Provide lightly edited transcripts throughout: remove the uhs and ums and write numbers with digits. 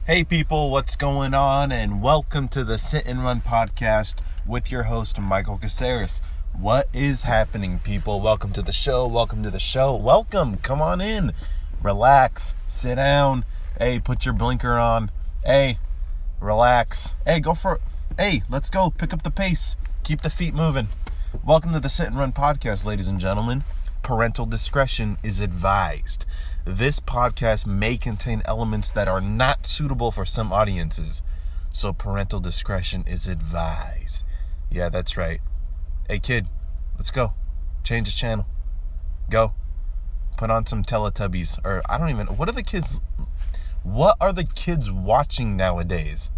Hey people, what's going on? And welcome to the Sit and Run podcast with your host, Michael Caceres. What is happening, people? Welcome to the show. Welcome. Come on in. Relax. Sit down. Hey, put your blinker on. Hey, relax. Hey, go for it. Hey, let's go. Pick up the pace. Keep the feet moving. Welcome to the Sit and Run podcast, ladies and gentlemen. Parental discretion is advised. This podcast may contain elements that are not suitable for some audiences, so parental discretion is advised. Yeah, that's right. Hey kid, let's go. Change the channel. Go. Put on some Teletubbies, or I don't even, what are the kids watching nowadays?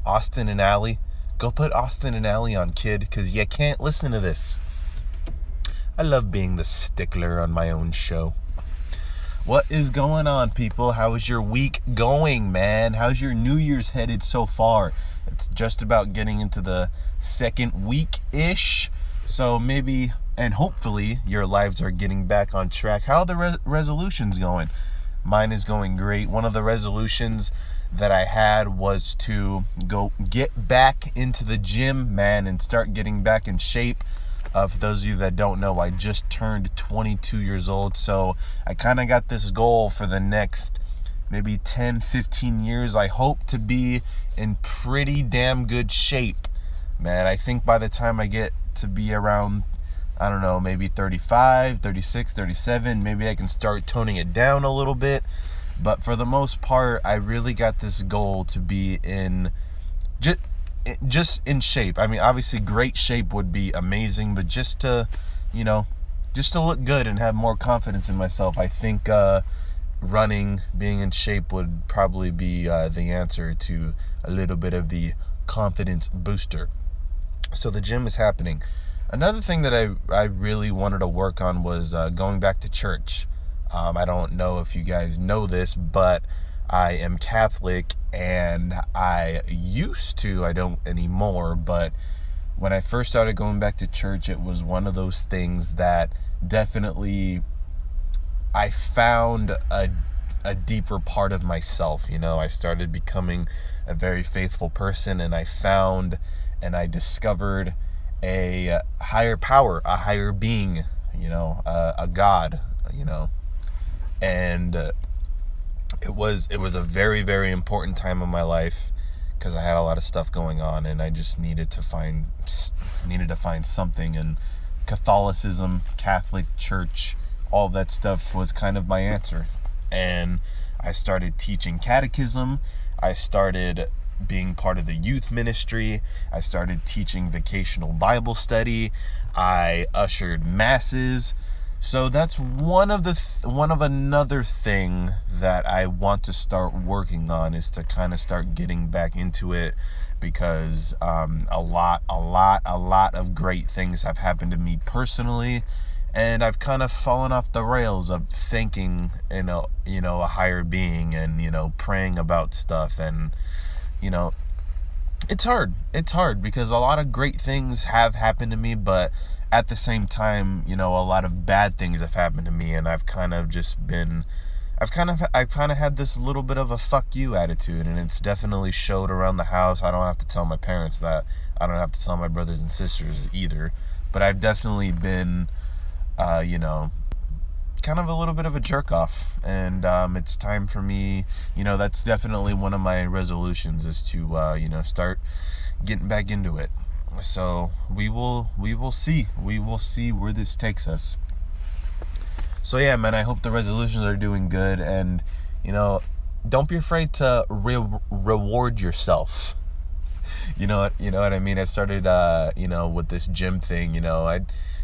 Austin and Ally? Go put Austin and Ally on, kid, because you can't listen to this. I love being the stickler on my own show. What is going on, people? How is your week going, man? How's your New Year's headed so far? It's just about getting into the second week-ish. So maybe, and hopefully, your lives are getting back on track. How are the resolutions going? Mine is going great. One of the resolutions that I had was to go get back into the gym, man, and start getting back in shape. For those of you that don't know, I just turned 22 years old, so I kind of got this goal for the next maybe 10, 15 years. I hope to be in pretty damn good shape, man. I think by the time I get to be around, I don't know, maybe 35, 36, 37, maybe I can start toning it down a little bit. But for the most part, I really got this goal to be in just in shape. I mean, obviously great shape would be amazing, but just to look good and have more confidence in myself, I think running, being in shape would probably be the answer to a little bit of the confidence booster. So the gym is happening. Another thing that I really wanted to work on was going back to church. I don't know if you guys know this, but I am Catholic, and I don't anymore, but when I first started going back to church, it was one of those things that definitely I found a deeper part of myself. I started becoming a very faithful person, and I found and I discovered a higher power, a higher being, a God, and it was a very, very important time in my life because I had a lot of stuff going on, and I just needed to find something. And Catholicism, Catholic Church, all that stuff was kind of my answer. And I started teaching catechism. I started being part of the youth ministry. I started teaching vocational Bible study. I ushered masses. So that's one of another thing that I want to start working on, is to kind of start getting back into it, because a lot of great things have happened to me personally, and I've kind of fallen off the rails of thinking in a higher being, and praying about stuff, and it's hard because a lot of great things have happened to me, but at the same time, a lot of bad things have happened to me, and I've kind of had this little bit of a fuck you attitude, and it's definitely showed around the house. I don't have to tell my parents that. I don't have to tell my brothers and sisters either, but I've definitely been, kind of a little bit of a jerk off, and it's time for me, that's definitely one of my resolutions, is to, start getting back into it. So we will see where this takes us. So yeah, man, I hope the resolutions are doing good, and don't be afraid to reward yourself. You know what I mean? I started with this gym thing.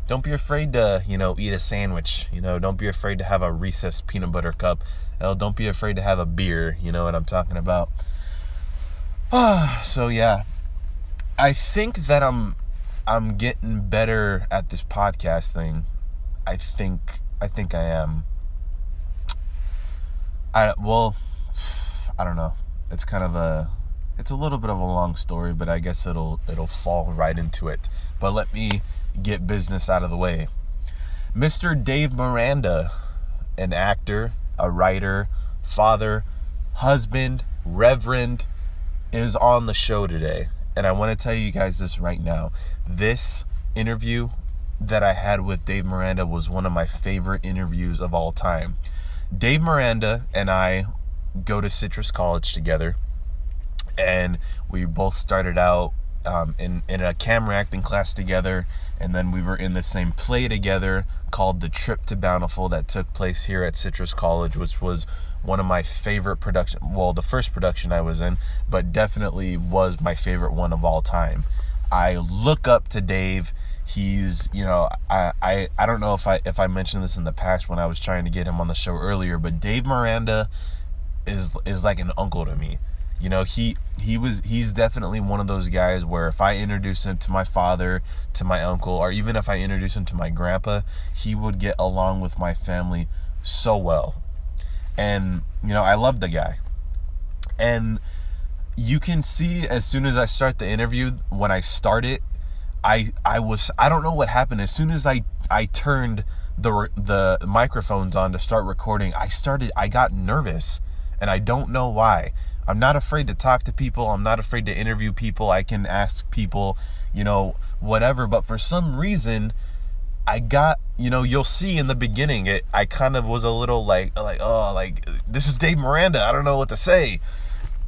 Don't be afraid to eat a sandwich. Don't be afraid to have a Reese's peanut butter cup. Don't be afraid to have a beer. You know what I'm talking about? So yeah, I think that I'm getting better at this podcast thing. I think I am. I don't know. It's a little bit of a long story, but I guess it'll fall right into it. But let me get business out of the way. Mr. Dave Miranda, an actor, a writer, father, husband, Reverend is on the show today. And I want to tell you guys this right now. This interview that I had with Dave Miranda was one of my favorite interviews of all time. Dave Miranda and I go to Citrus College together, and we both started out in a camera acting class together, and then we were in the same play together called The Trip to Bountiful that took place here at Citrus College, which was one of my favorite production. Well, the first production I was in, but definitely was my favorite one of all time. I look up to Dave. He's, I don't know if I mentioned this in the past when I was trying to get him on the show earlier, but Dave Miranda is like an uncle to me. He's definitely one of those guys where if I introduce him to my father, to my uncle, or even if I introduce him to my grandpa, he would get along with my family so well. And, I love the guy. And you can see as soon as I start the interview, when I start it, I don't know what happened. As soon as I turned the microphones on to start recording, I got nervous, and I don't know why. I'm not afraid to talk to people. I'm not afraid to interview people. I can ask people, whatever. But for some reason, I got, you'll see in the beginning, I kind of was a little like, this is Dave Miranda. I don't know what to say.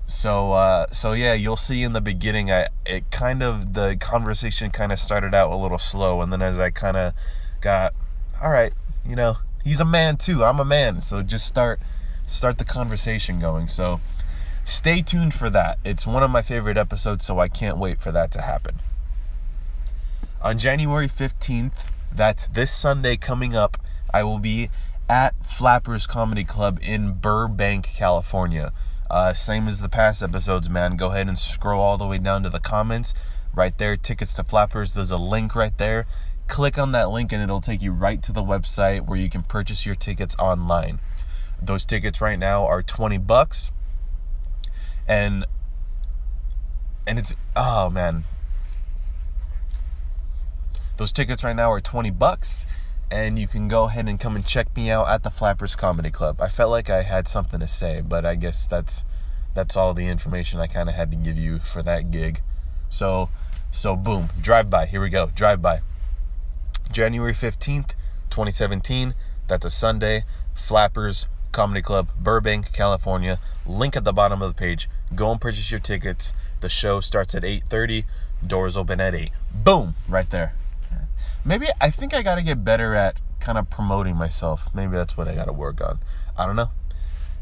So yeah, you'll see in the beginning, the conversation kind of started out a little slow. And then as I kind of got, all right, he's a man too. I'm a man. So just start the conversation going. So stay tuned for that. It's one of my favorite episodes, so I can't wait for that to happen. On January 15th, that's this Sunday coming up, I will be at Flappers Comedy Club in Burbank, California. Same as the past episodes, man. Go ahead and scroll all the way down to the comments. Right there, tickets to Flappers. There's a link right there. Click on that link and it'll take you right to the website where you can purchase your tickets online. Those tickets right now are $20. And it's, oh man. Those tickets right now are $20, and you can go ahead and come and check me out at the Flappers Comedy Club. I felt like I had something to say, but I guess that's all the information I kind of had to give you for that gig. So boom, drive by. Here we go, drive by. January 15th, 2017. That's a Sunday. Flappers Comedy Club, Burbank, California. Link at the bottom of the page. Go and purchase your tickets. The show starts at 8:30. Doors open at 8. Boom, right there. Maybe I think I got to get better at kind of promoting myself. Maybe that's what I got to work on. I don't know.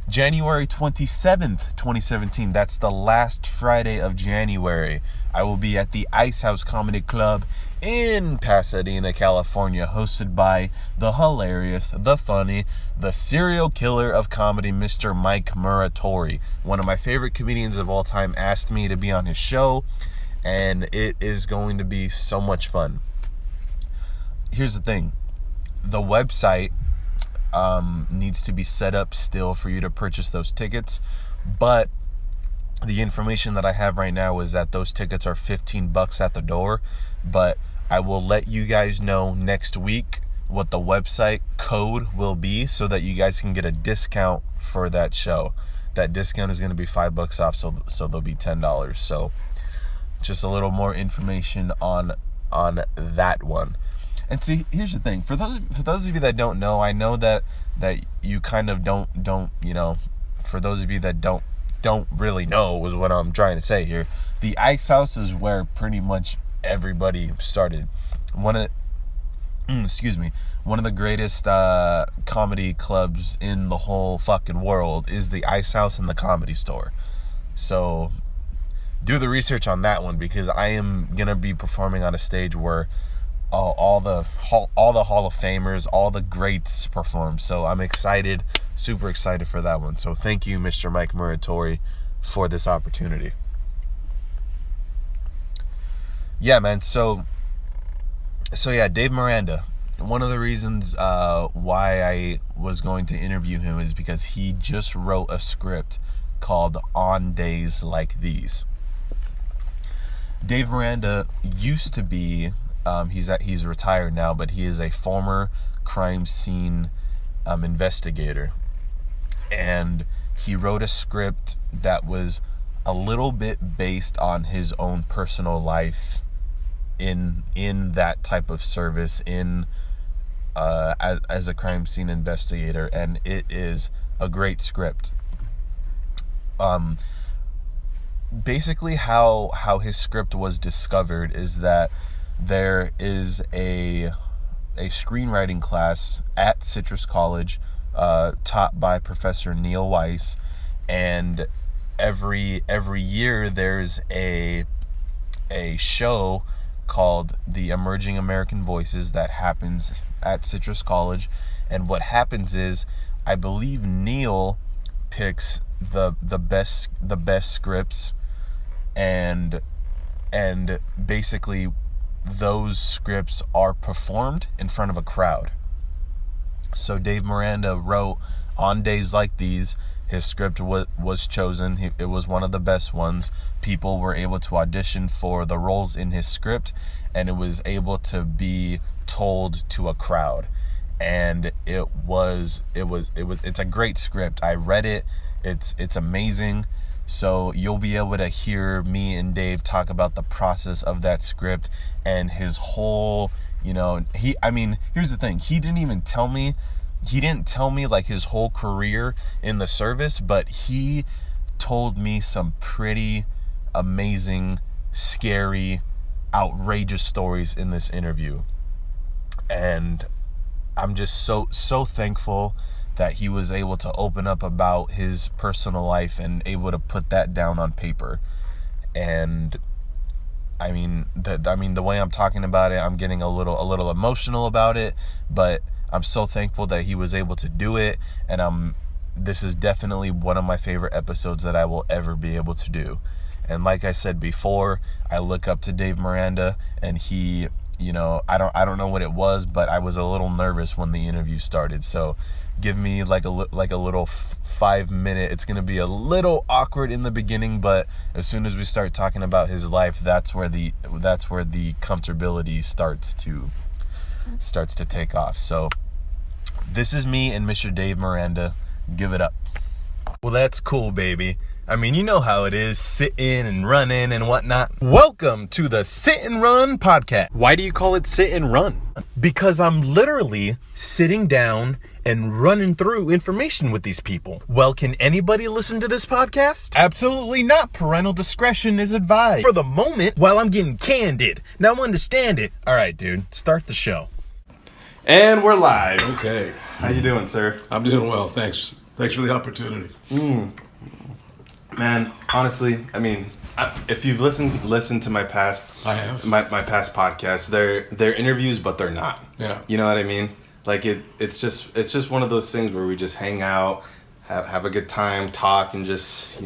January 27th, 2017. That's the last Friday of January. I will be at the Ice House Comedy Club in Pasadena, California, hosted by the hilarious, the funny, the serial killer of comedy, Mr. Mike Muratori. One of my favorite comedians of all time asked me to be on his show, and it is going to be so much fun. Here's the thing. The website needs to be set up still for you to purchase those tickets, but the information that I have right now is that those tickets are $15 at the door, but I will let you guys know next week what the website code will be so that you guys can get a discount for that show. That discount is going to be $5 off, so there'll be $10. So just a little more information on that one. And see, here's the thing. For those of you that don't know, I know that you kind of don't for those of you that don't really know is what I'm trying to say here. The Ice House is where pretty much everybody started. One of the greatest comedy clubs in the whole fucking world is the Ice House and the Comedy Store. So do the research on that one, because I am gonna be performing on a stage where all the Hall of Famers, all the greats perform. So I'm excited, super excited for that one. So thank you, Mr. Mike Muratori, for this opportunity. Yeah, man. So yeah, Dave Miranda. One of the reasons why I was going to interview him is because he just wrote a script called On Days Like These. Dave Miranda used to be, he's retired now, but he is a former crime scene investigator. And he wrote a script that was a little bit based on his own personal life in that type of service as a crime scene investigator, and it is a great script. Basically how his script was discovered is that there is a screenwriting class at Citrus College taught by Professor Neil Weiss, and every year there's a show called The Emerging American Voices that happens at Citrus College. And what happens is, I believe Neil picks the best scripts, and basically those scripts are performed in front of a crowd. So Dave Miranda wrote On Days Like These. His script was chosen. It was one of the best ones. People were able to audition for the roles in his script, and it was able to be told to a crowd. And it's a great script. I read it. It's amazing. So you'll be able to hear me and Dave talk about the process of that script and his whole, here's the thing. He didn't tell me like his whole career in the service, but he told me some pretty amazing, scary, outrageous stories in this interview. And I'm just so thankful that he was able to open up about his personal life and able to put that down on paper. And the way I'm talking about it, I'm getting a little emotional about it, but I'm so thankful that he was able to do it. And this is definitely one of my favorite episodes that I will ever be able to do. And like I said before, I look up to Dave Miranda, and he, I don't know what it was, but I was a little nervous when the interview started. So give me like a little 5 minute. It's gonna be a little awkward in the beginning, but as soon as we start talking about his life, that's where the comfortability starts to take off. So this is me and Mr. Dave Miranda. Give it up. Well, that's cool, baby. You know how it is, sitting and running and whatnot. Welcome to the Sit and Run podcast. Why do you call it Sit and Run? Because I'm literally sitting down and running through information with these people. Well, can anybody listen to this podcast? Absolutely not. Parental discretion is advised. For the moment, while I'm getting candid. Now understand it. All right, dude, start the show. And we're live. Okay. How you doing, sir? I'm doing well, thanks. Thanks for the opportunity. Man, honestly, if you've listened to my past, I have my past podcasts. They're interviews, but they're not. Yeah. You know what I mean? Like it's just one of those things where we just hang out, have a good time, talk, and just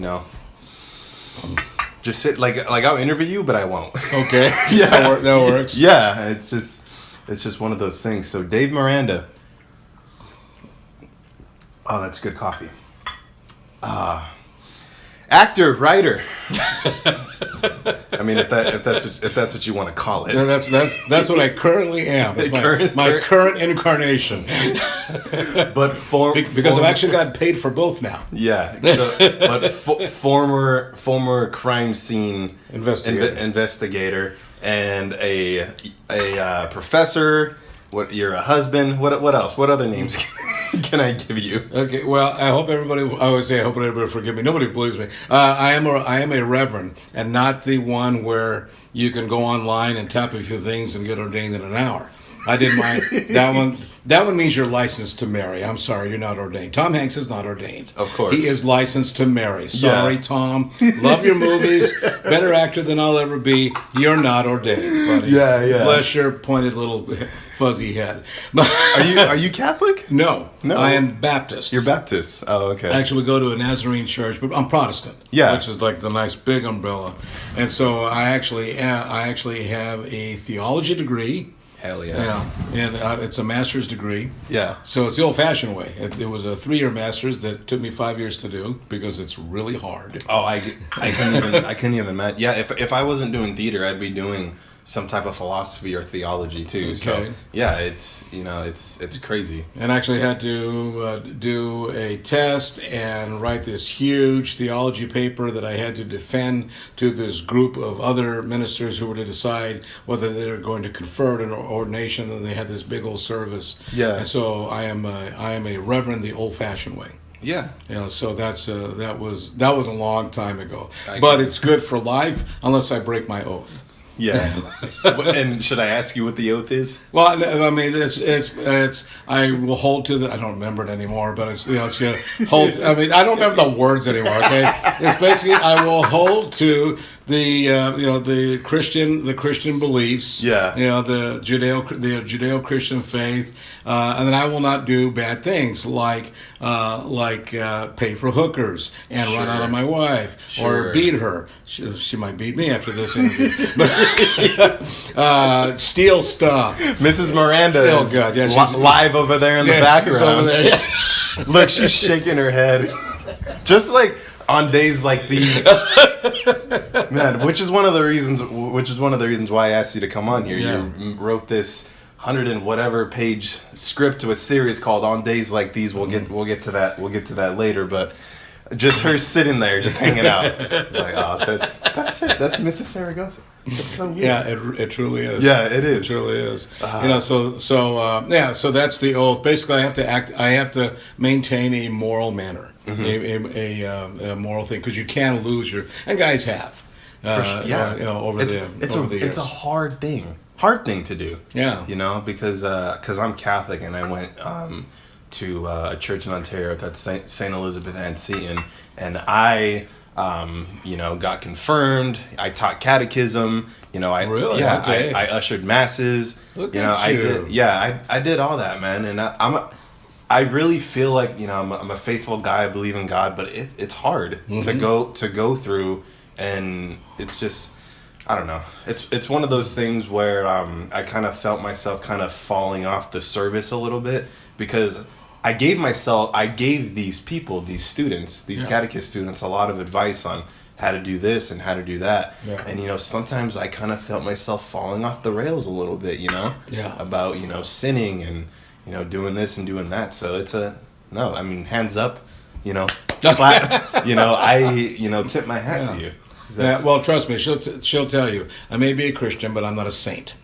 just sit. Like I'll interview you, but I won't. Okay. Yeah, that works. Yeah, it's just one of those things. So Dave Miranda. Oh, that's good coffee. Actor, writer. If that's what you want to call it. Yeah, that's what I currently am. It's my current incarnation. But because I've actually gotten paid for both now. Yeah. But former crime scene investigator and a professor. What, you're a husband? What else? What other names can I give you? Okay, well, I hope everybody forgive me. Nobody believes me. I am a reverend, and not the one where you can go online and tap a few things and get ordained in an hour. I did my that one means you're licensed to marry. I'm sorry, you're not ordained. Tom Hanks is not ordained. Of course. He is licensed to marry. Sorry, yeah. Tom. Love your movies. Better actor than I'll ever be. You're not ordained, buddy. Yeah. Bless your pointed little fuzzy head. Are you Catholic? No. I am Baptist. You're Baptist. Oh, okay. Actually, we go to a Nazarene church, but I'm Protestant. Yeah. Which is like the nice big umbrella. And so I actually have a theology degree. Hell yeah. Yeah, and it's a master's degree. Yeah. So it's the old-fashioned way. It was a 3-year master's that took me 5 years to do because it's really hard. Oh, I couldn't even imagine. Yeah, if I wasn't doing theater, I'd be doing some type of philosophy or theology too. Okay. So yeah, it's crazy. And actually had to do a test and write this huge theology paper that I had to defend to this group of other ministers who were to decide whether they were going to confer an ordination. And they had this big old service. Yeah. And so I am a reverend the old-fashioned way. Yeah. So that was a long time ago. But it's good for life unless I break my oath. Yeah. And should I ask you what the oath is? Well, I mean, it's. I will hold to the. I don't remember it anymore, but it's it's just hold. I mean, I don't remember the words anymore. Okay, it's basically I will hold to the the Christian beliefs. Yeah. The Judeo-Christian faith, and then I will not do bad things like pay for hookers and run out on my wife or beat her. She might beat me after this interview. But steal stuff. Mrs. Miranda is live over there in the background. She's over there, yeah. Look, she's shaking her head. Just like on days like these. Man, which is one of the reasons why I asked you to come on here. Yeah. You wrote this 100 and whatever page script to a series called On Days Like These. We'll get to that later, but just her sitting there just hanging out. It's like, oh, that's it. That's Mrs. Saragossa. It's so weird. Yeah, it truly is. Yeah, it is. It truly is. So that's the oath. Basically, I have to maintain a moral manner, a moral thing, because you can lose and guys have. Over the years. It's a hard thing to do. Yeah. Because I'm Catholic and I went to a church in Ontario called St. Elizabeth Ann Seton, and I got confirmed. I taught catechism. I ushered masses. Look at you. I did all that, man. And I really feel like I'm a faithful guy. I believe in God, but it's hard to go through, and it's just, I don't know. It's one of those things where I kind of felt myself kind of falling off the service a little bit, because I gave these people, these students, these catechist students, a lot of advice on how to do this and how to do that. Yeah. And, sometimes I kind of felt myself falling off the rails a little bit, about, sinning and, doing this and doing that. So it's hands up, flat, I, tip my hat to you. Yeah, well, trust me, she'll tell you, I may be a Christian, but I'm not a saint.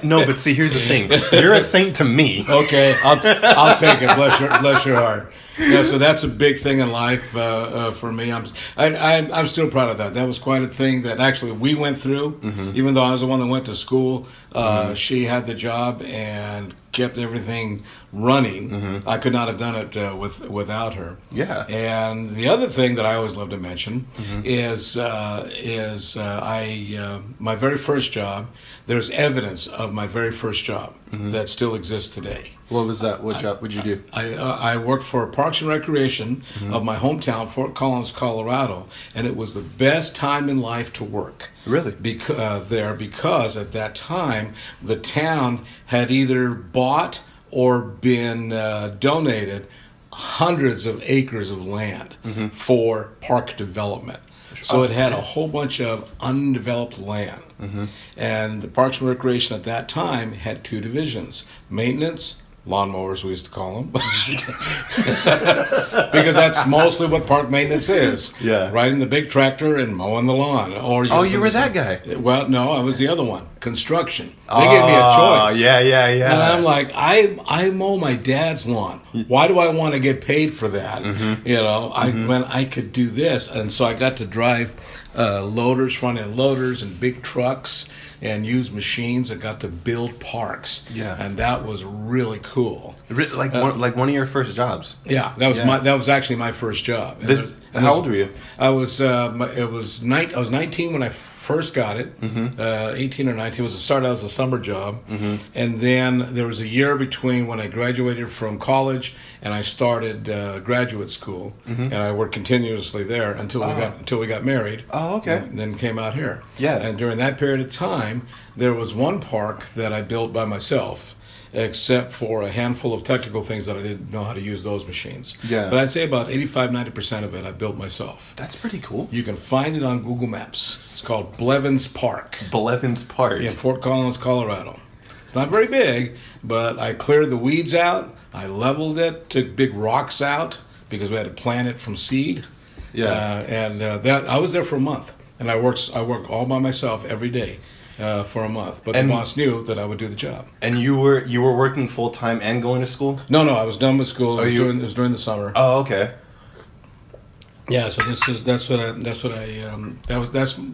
No, but see, here's the thing. You're a saint to me. Okay, I'll take it. Bless your heart. Yeah, so that's a big thing in life for me. I'm still proud of that. That was quite a thing that actually we went through. Even though I was the one that went to school, she had the job and kept everything running. I could not have done it without her. Yeah. And the other thing that I always love to mention is my very first job. There's evidence of my very first job that still exists today. What was that? What job would you do? I worked for Parks and Recreation of my hometown, Fort Collins, Colorado, and it was the best time in life to work. Really? Because at that time the town had either bought or been donated hundreds of acres of land for park development. So it had a whole bunch of undeveloped land. And the Parks and Recreation at that time had two divisions: maintenance, lawnmowers we used to call them, because that's mostly what park maintenance is. Yeah. Riding the big tractor and mowing the lawn. Or you were that guy. Well, no, I was the other one. Construction. They gave me a choice. Yeah. And I'm like, I mow my dad's lawn. Why do I want to get paid for that? When I could do this. And so I got to drive loaders, front end loaders, and big trucks, and use machines that got to build parks. Yeah. And that was really cool. Like one of your first jobs. Yeah, that was actually my first job. How old were you? I was 19 when I first got it. 18 or 19 was the start. Out as a summer job, and then there was a year between when I graduated from college and I started graduate school, and I worked continuously there until we got married. Oh, okay. And then came out here. Yeah. And during that period of time, there was one park that I built by myself. except for a handful of technical things that I didn't know how to use those machines. Yeah. But I'd say about 85-90% of it I built myself. That's pretty cool. You can find it on Google Maps. It's called Blevins Park. Blevins Park. In Fort Collins, Colorado. It's not very big, but I cleared the weeds out. I leveled it, took big rocks out because we had to plant it from seed. Yeah. That I was there for a month, and I worked all by myself every day for a month. But the boss knew that I would do the job. And you were working full time and going to school? No, I was done with school. It was during the summer. Oh, okay. Yeah, so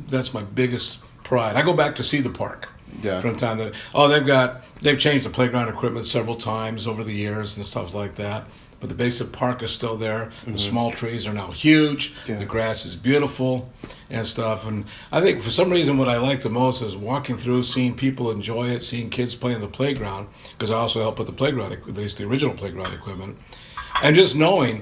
that's my biggest pride. I go back to see the park. Yeah. From time to they've changed the playground equipment several times over the years and stuff like that. But the basic park is still there. The small trees are now huge. Yeah. The grass is beautiful and stuff. And I think for some reason what I like the most is walking through, seeing people enjoy it, seeing kids play in the playground, because I also help with the playground, at least the original playground equipment. And just knowing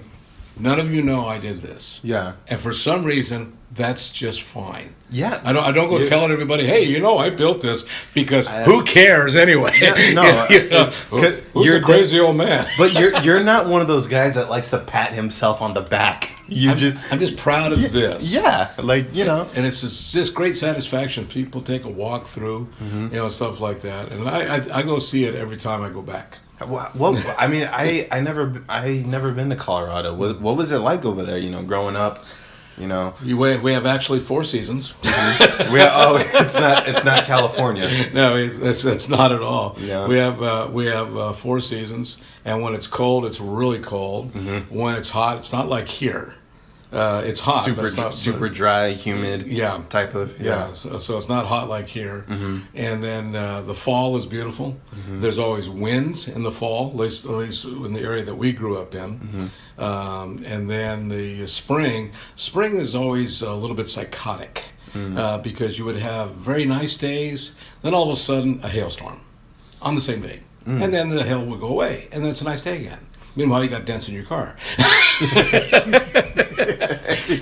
none of you know I did this. Yeah. And for some reason, that's just fine. Yeah. I don't go telling everybody, hey, I built this, because who cares anyway? Yeah, no. Who's a crazy old man? But you're not one of those guys that likes to pat himself on the back. I'm just proud of this. Yeah. And it's just great satisfaction. People take a walk through, stuff like that. And I go see it every time I go back. Well, I mean, I never been to Colorado. What was it like over there? Growing up, We have actually 4 seasons. It's not California. No, it's not at all. Yeah. We have 4 seasons, and when it's cold, it's really cold. When it's hot, it's not like here. It's hot, super, but it's not super dry, humid. Yeah. Type of. Yeah. So it's not hot like here. And then the fall is beautiful. There's always winds in the fall, at least in the area that we grew up in. And then the spring is always a little bit psychotic because you would have very nice days, then all of a sudden a hailstorm on the same day, and then the hail would go away, and then it's a nice day again. Meanwhile, you got dents in your car.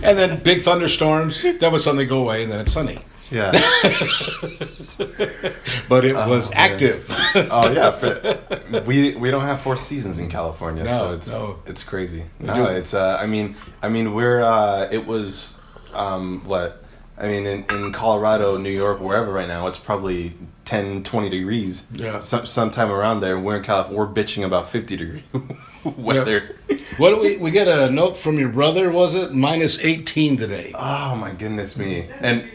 And then big thunderstorms, that would suddenly go away, and then it's sunny. Yeah. But it was active. Oh yeah, we don't have 4 seasons in California, so it's crazy. No, it's I mean we're it was what I mean in Colorado, New York, wherever right now, it's probably 10-20 degrees. Yeah. Sometime around there. We're in California. We're bitching about 50 degree weather. Yeah. What do we get a note from your brother? Was it -18 today? Oh my goodness me! And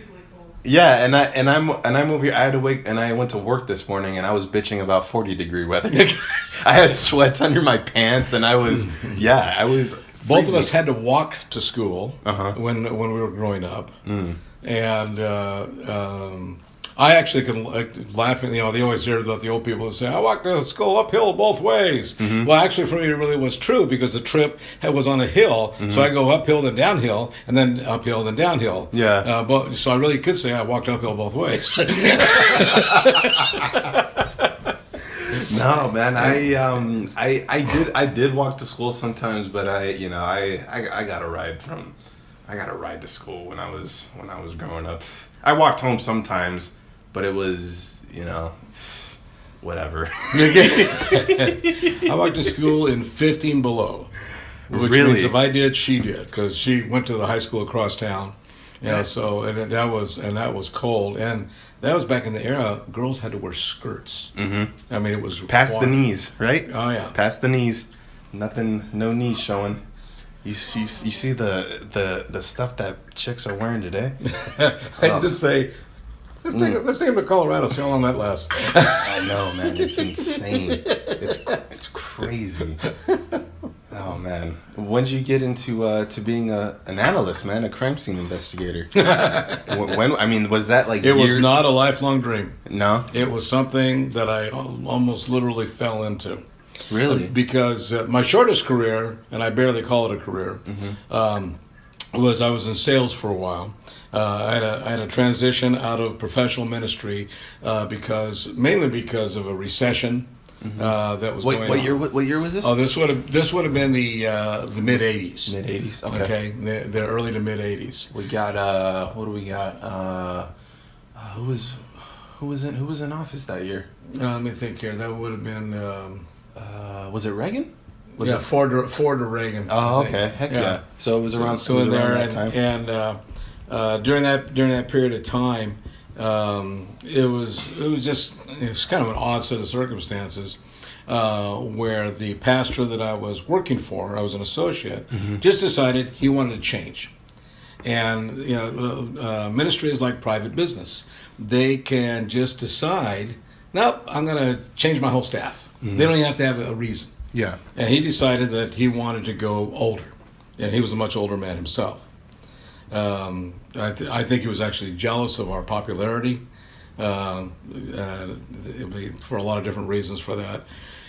yeah, and I'm over here. I had to wake, and I went to work this morning, and I was bitching about 40 degree weather. I had sweats under my pants, and I was Both of us had to walk to school when we were growing up, and I actually can laugh at, they always hear about the old people who say, I walked to school uphill both ways. Well, actually for me it really was true, because the trip was on a hill, so I go uphill then downhill, and then uphill then downhill. Yeah. So I really could say I walked uphill both ways. No, man, I did walk to school sometimes, but I got a ride to school when I was growing up. I walked home sometimes, but it was, whatever. I walked to school in 15 below, which really? means if I did, she did, because she went to the high school across town. Yeah, so that was cold, and that was back in the era girls had to wear skirts. I mean, it was past the knees, right? Oh yeah, past the knees, nothing, no knees showing. You see the stuff that chicks are wearing today. I just say, let's take them to Colorado. See how long that lasts. I know, man. It's insane. It's crazy. Oh man, when did you get into to being an analyst, man, a crime scene investigator? Was that like? It was not a lifelong dream. No, it was something that I almost literally fell into. Really? Because my shortest career, and I barely call it a career, was I was in sales for a while. I had a transition out of professional ministry mainly because of a recession that was going on. What year was this? Oh, this would have been the mid '80s. Mid '80s. Okay, the early to mid '80s. We got what do we got? Who was in office that year? Let me think here. That would have been. Was it Reagan? Was it Ford or Reagan? Oh, okay. Heck yeah. So it was around. So it was in around there, that time. And during that period of time, it was kind of an odd set of circumstances. Where the pastor that I was working for, I was an associate, just decided he wanted to change. And ministry is like private business. They can just decide, nope, I'm going to change my whole staff. They don't even have to have a reason. Yeah. And he decided that he wanted to go older. And he was a much older man himself. I think he was actually jealous of our popularity. For a lot of different reasons for that.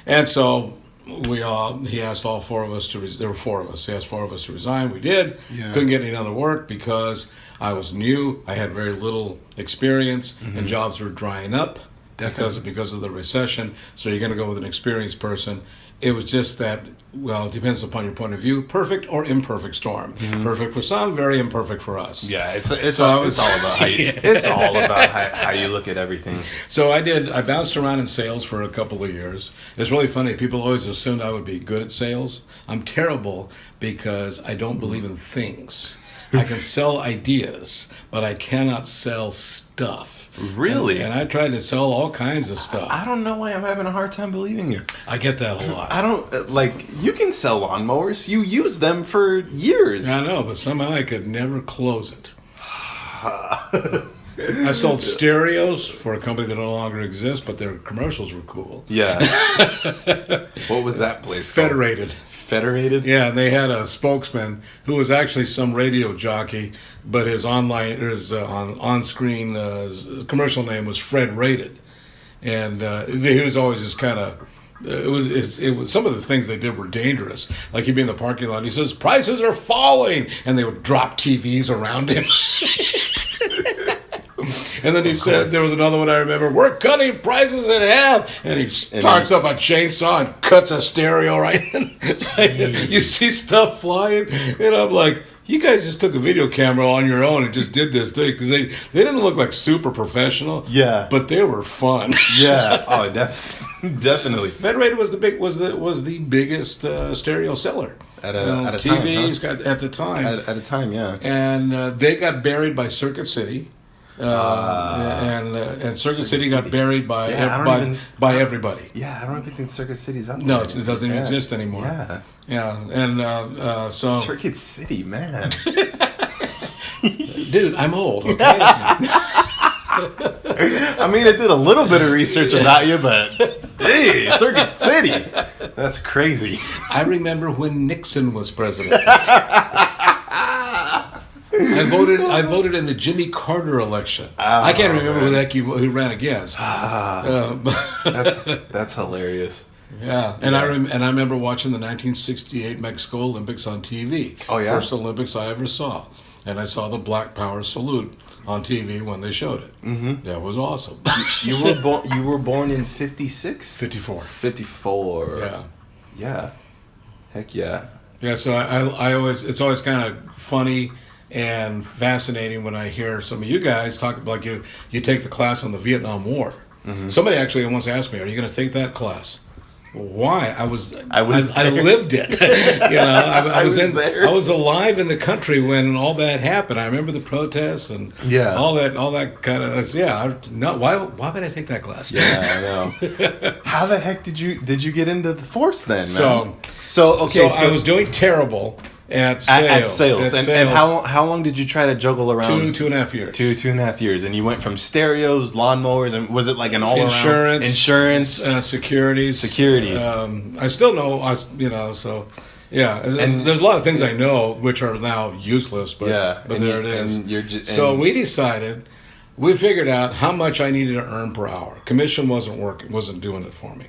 And so he asked all four of us there were four of us. He asked four of us to resign. We did. Yeah. Couldn't get any other work because I was new. I had very little experience, and jobs were drying up because of the recession. So you're going to go with an experienced person. It was just that, well, it depends upon your point of view. Perfect or imperfect storm. Perfect for some, very imperfect for us. Yeah, it's all about how you, it's all about how you look at everything. So I bounced around in sales for a couple of years. It's really funny. People always assumed I would be good at sales. I'm terrible because I don't believe in things. I can sell ideas, but I cannot sell stuff. Really? And I tried to sell all kinds of stuff. I don't know why I'm having a hard time believing you. I get that a lot. I don't, you can sell lawnmowers. You use them for years. I know, but somehow I could never close it. I sold stereos for a company that no longer exists, but their commercials were cool. Yeah. What was that place called? Federated? Yeah, and they had a spokesman who was actually some radio jockey, but his on-screen commercial name was Fred Rated. And he was always just kind of... It was some of the things they did were dangerous. Like he'd be in the parking lot and he says, "Prices are falling," and they would drop TVs around him. And then he said, there was another one I remember, "We're cutting prices in half," and he starts up a chainsaw and cuts a stereo right in. You see stuff flying, and I'm like, you guys just took a video camera on your own and just did this thing, because they didn't look like super professional. Yeah, but they were fun. Yeah. Oh, definitely. Federated was the biggest stereo seller at a TVs time, huh? At the time. At a time, yeah. And they got buried by Circuit City. And Circuit City got buried by everybody. Yeah, I don't even think Circuit City's up there. No, it doesn't even exist anymore. Yeah. Yeah, and so... Circuit City, man. Dude, I'm old, okay? I mean, I did a little bit of research about you, but hey, Circuit City. That's crazy. I remember when Nixon was president. I voted in the Jimmy Carter election. I can't remember who ran against. That's hilarious. Yeah, and I remember watching the 1968 Mexico Olympics on TV. Oh yeah, first Olympics I ever saw, and I saw the Black Power salute on TV when they showed it. Mm-hmm. That was awesome. You were born in 56? 54. 54. Yeah. Yeah. Heck yeah. Yeah. So it's always kind of funny and fascinating when I hear some of you guys talk about you take the class on the Vietnam War. Mm-hmm. Somebody actually once asked me, "Are you going to take that class?" Why? I lived it. I was there. I was alive in the country when all that happened. I remember the protests and all that kind of. Why would I take that class? Yeah, I know. How the heck did you get into the force then, man? So I was doing terrible at sales. And how long did you try to juggle around? 2.5 years. 2.5 years, and you went from stereos, lawnmowers, and was it like an all-around insurance, security? I still know, so yeah. And there's a lot of things I know which are now useless, but there it is. So we decided. We figured out how much I needed to earn per hour. Commission wasn't doing it for me,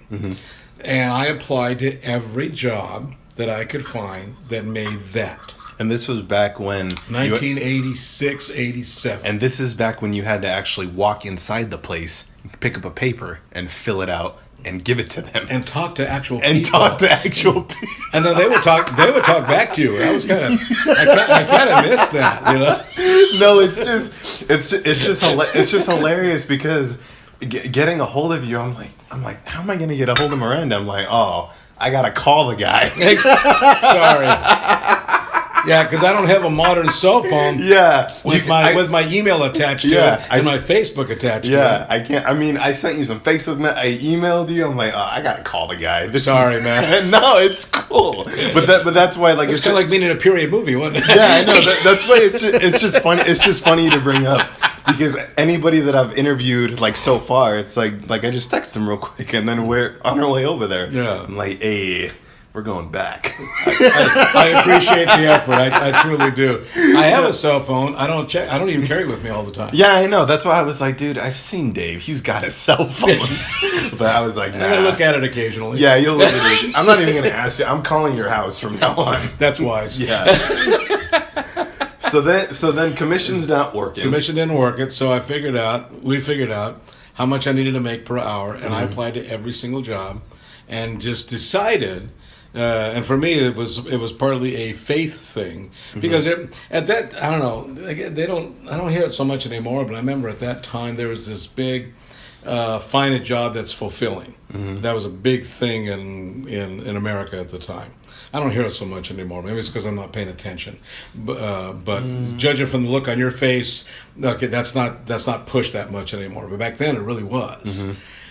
and I applied to every job that I could find that made that. And this was back when... 1986, 87. And this is back when you had to actually walk inside the place, pick up a paper, and fill it out, and give it to them. And talk to actual people. And talk to actual people. And then they would talk back to you. That was kind of... I kind of missed that, No, it's just hilarious because... getting a hold of you, I'm like, how am I gonna get a hold of Miranda? I'm like, oh, I gotta call the guy. Sorry. Yeah, because I don't have a modern cell phone. Yeah, with my email attached to it and my Facebook attached to it. Yeah, I can't. I mean, I sent you some Facebook. I emailed you. I'm like, oh, I gotta call the guy. Sorry, man. No, it's cool. But that's why, like, it's kind of like being in a period movie, wasn't it? Yeah, I know. That's why it's just funny. It's just funny to bring up. Because anybody that I've interviewed, like, so far, it's like I just text them real quick, and then we're on our way over there. Yeah. I'm like, hey, we're going back. I appreciate the effort. I truly do. I have a cell phone. I don't even carry it with me all the time. Yeah, I know. That's why I was like, dude, I've seen Dave. He's got a cell phone. But I was like, nah. I look at it occasionally. Yeah, you'll look at it. I'm not even going to ask you. I'm calling your house from now on. That's wise. Yeah. So then commission's not working. Commission didn't work it, so we figured out how much I needed to make per hour, and I applied to every single job, and just decided. And for me, it was partly a faith thing, because at that, I don't know, I don't hear it so much anymore, but I remember at that time there was this big find a job that's fulfilling. That was a big thing in America at the time. I don't hear it so much anymore. Maybe it's because I'm not paying attention. But judging from the look on your face, okay, that's not pushed that much anymugh. But back then, it really was.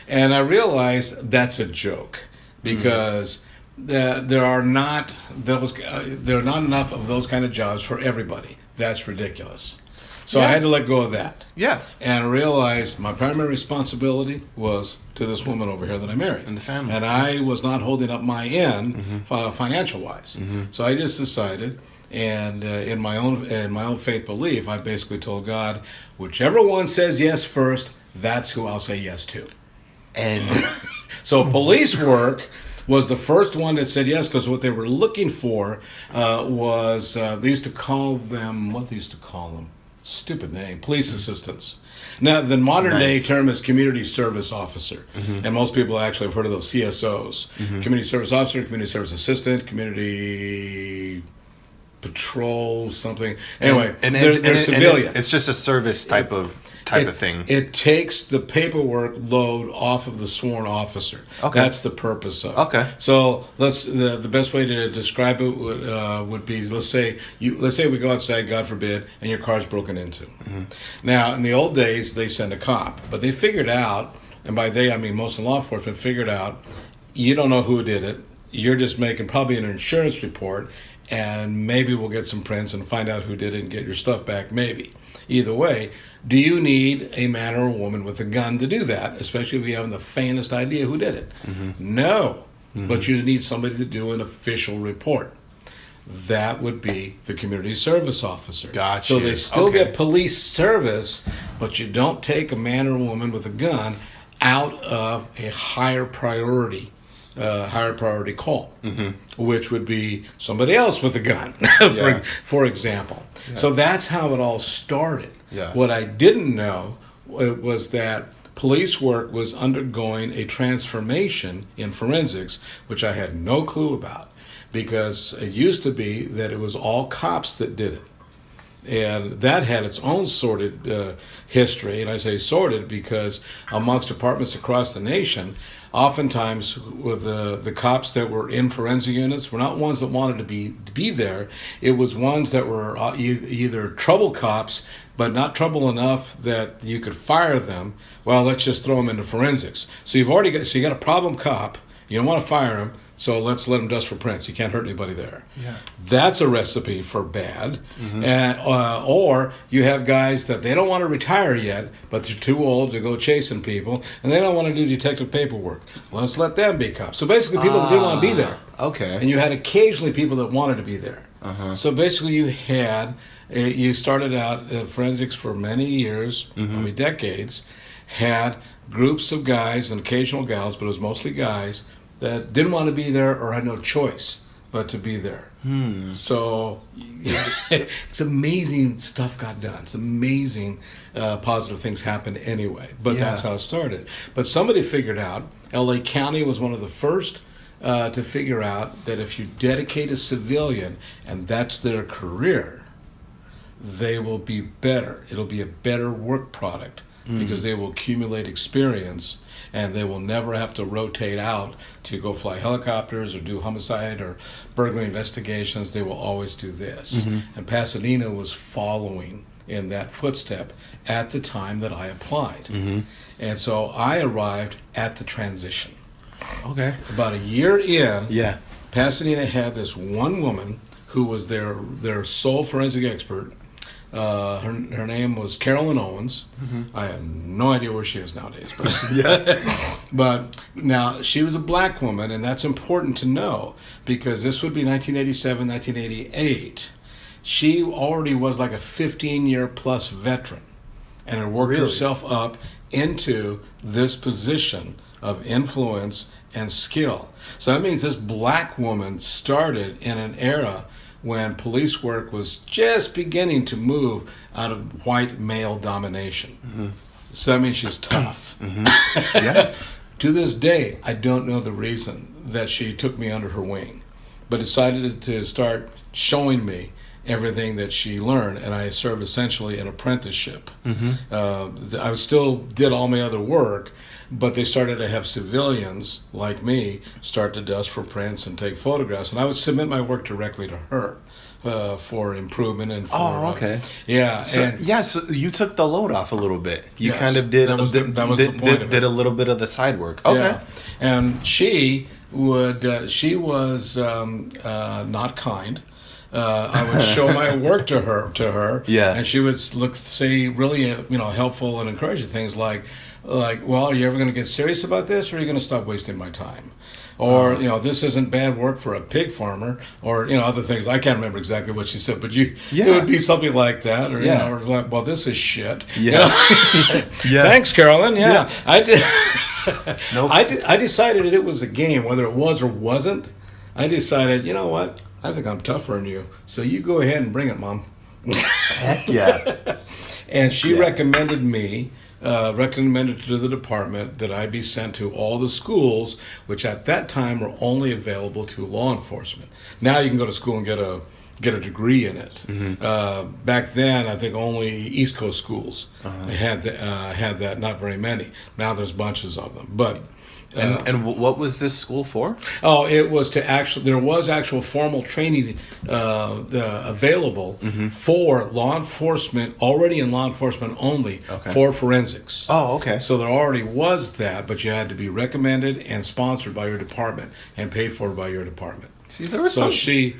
And I realized that's a joke, because there are not enough of those kind of jobs for everybody. That's ridiculous. So I had to let go of that. Yeah. And realized my primary responsibility was to this woman over here that I married. And the family. And I was not holding up my end financial-wise. So I just decided, and in my own faith belief, I basically told God, whichever one says yes first, that's who I'll say yes to. And so police work was the first one that said yes, because what they were looking for was, they used to call them, what they used to call them? Stupid name, police assistants. Now, the modern day term is community service officer, and most people actually have heard of those CSOs. Community service officer, community service assistant, community patrol, something. Anyway, they're civilian. It's just a service type of thing. It takes the paperwork load off of the sworn officer. Okay. That's the purpose of it. Okay. So the best way to describe it would be, let's say we go outside, God forbid, and your car's broken into. Now, in the old days, they send a cop, but they figured out, and by they I mean most law enforcement figured out, you don't know who did it. You're just making probably an insurance report, and maybe we'll get some prints and find out who did it and get your stuff back, maybe. Either way, do you need a man or a woman with a gun to do that, especially if you haven't the faintest idea who did it? No. But you need somebody to do an official report. That would be the community service officer. Gotcha. So they still get police service, but you don't take a man or a woman with a gun out of a higher priority call, which would be somebody else with a gun, for example. Yeah. So that's how it all started. Yeah. What I didn't know was that police work was undergoing a transformation in forensics, which I had no clue about, because it used to be that it was all cops that did it. And that had its own sordid history, and I say sordid because amongst departments across the nation, oftentimes with the cops that were in forensic units were not ones that wanted to be there. It was ones that were either trouble cops, but not trouble enough that you could fire them. Well, let's just throw them into forensics. So you got a problem cop. You don't want to fire him. So let's let him dust for prints. You can't hurt anybody there. Yeah. That's a recipe for bad. And or you have guys that they don't want to retire yet, but they're too old to go chasing people, and they don't want to do detective paperwork. Let's let them be cops. So basically, people that didn't want to be there. Okay. And you had occasionally people that wanted to be there. So basically, you started out forensics for many years, maybe decades, had groups of guys and occasional gals, but it was mostly guys that didn't want to be there or had no choice but to be there. So it's amazing stuff got done. It's amazing positive things happened anyway. But that's how it started. But somebody figured out, LA County was one of the first to figure out that if you dedicate a civilian and that's their career, they will be better. It'll be a better work product because they will accumulate experience, and they will never have to rotate out to go fly helicopters or do homicide or burglary investigations. They will always do this. And Pasadena was following in that footstep at the time that I applied. And so I arrived at the transition. Okay. About a year in, Yeah. Pasadena had this one woman who was their sole forensic expert. Her name was Carolyn Owens. I have no idea where she is nowadays. But, but now, she was a black woman, and that's important to know, because this would be 1987, 1988. She already was like a 15-year plus veteran, and had worked herself up into this position of influence and skill. So that means this black woman started in an era when police work was just beginning to move out of white male domination. So that means she's tough. Yeah. To this day, I don't know the reason that she took me under her wing, but decided to start showing me everything that she learned, and I served essentially an apprenticeship. I still did all my other work, but they started to have civilians like me start to dust for prints and take photographs, and I would submit my work directly to her for improvement and for. Oh, okay. Yeah, So you took the load off a little bit. You Yes, kind of did. that was the point of it. Did a little bit of the side work. Okay. Yeah. And she would. She was not kind. I would show my work to her. Yeah. And she would say really helpful and encouraging things like, well, are you ever going to get serious about this, or are you going to stop wasting my time? Or, this isn't bad work for a pig farmer, or, other things. I can't remember exactly what she said, but it would be something like that, or, or like, well, this is shit. Yeah. Yeah. Thanks, Carolyn. Yeah. I did. Nope. I decided it was a game, whether it was or wasn't. I decided, you know what? I think I'm tougher than you, so you go ahead and bring it, Mom. Heck yeah. And she recommended to the department that I be sent to all the schools, which at that time were only available to law enforcement. Now you can go to school and get a degree in it. Back then, I think only East Coast schools had that. Not very many. Now there's bunches of them, but. And what was this school for? Oh, it was there was actual formal training available for law enforcement, already in law enforcement only, for forensics. Oh, okay. So there already was that, but you had to be recommended and sponsored by your department and paid for by your department. See, there was so she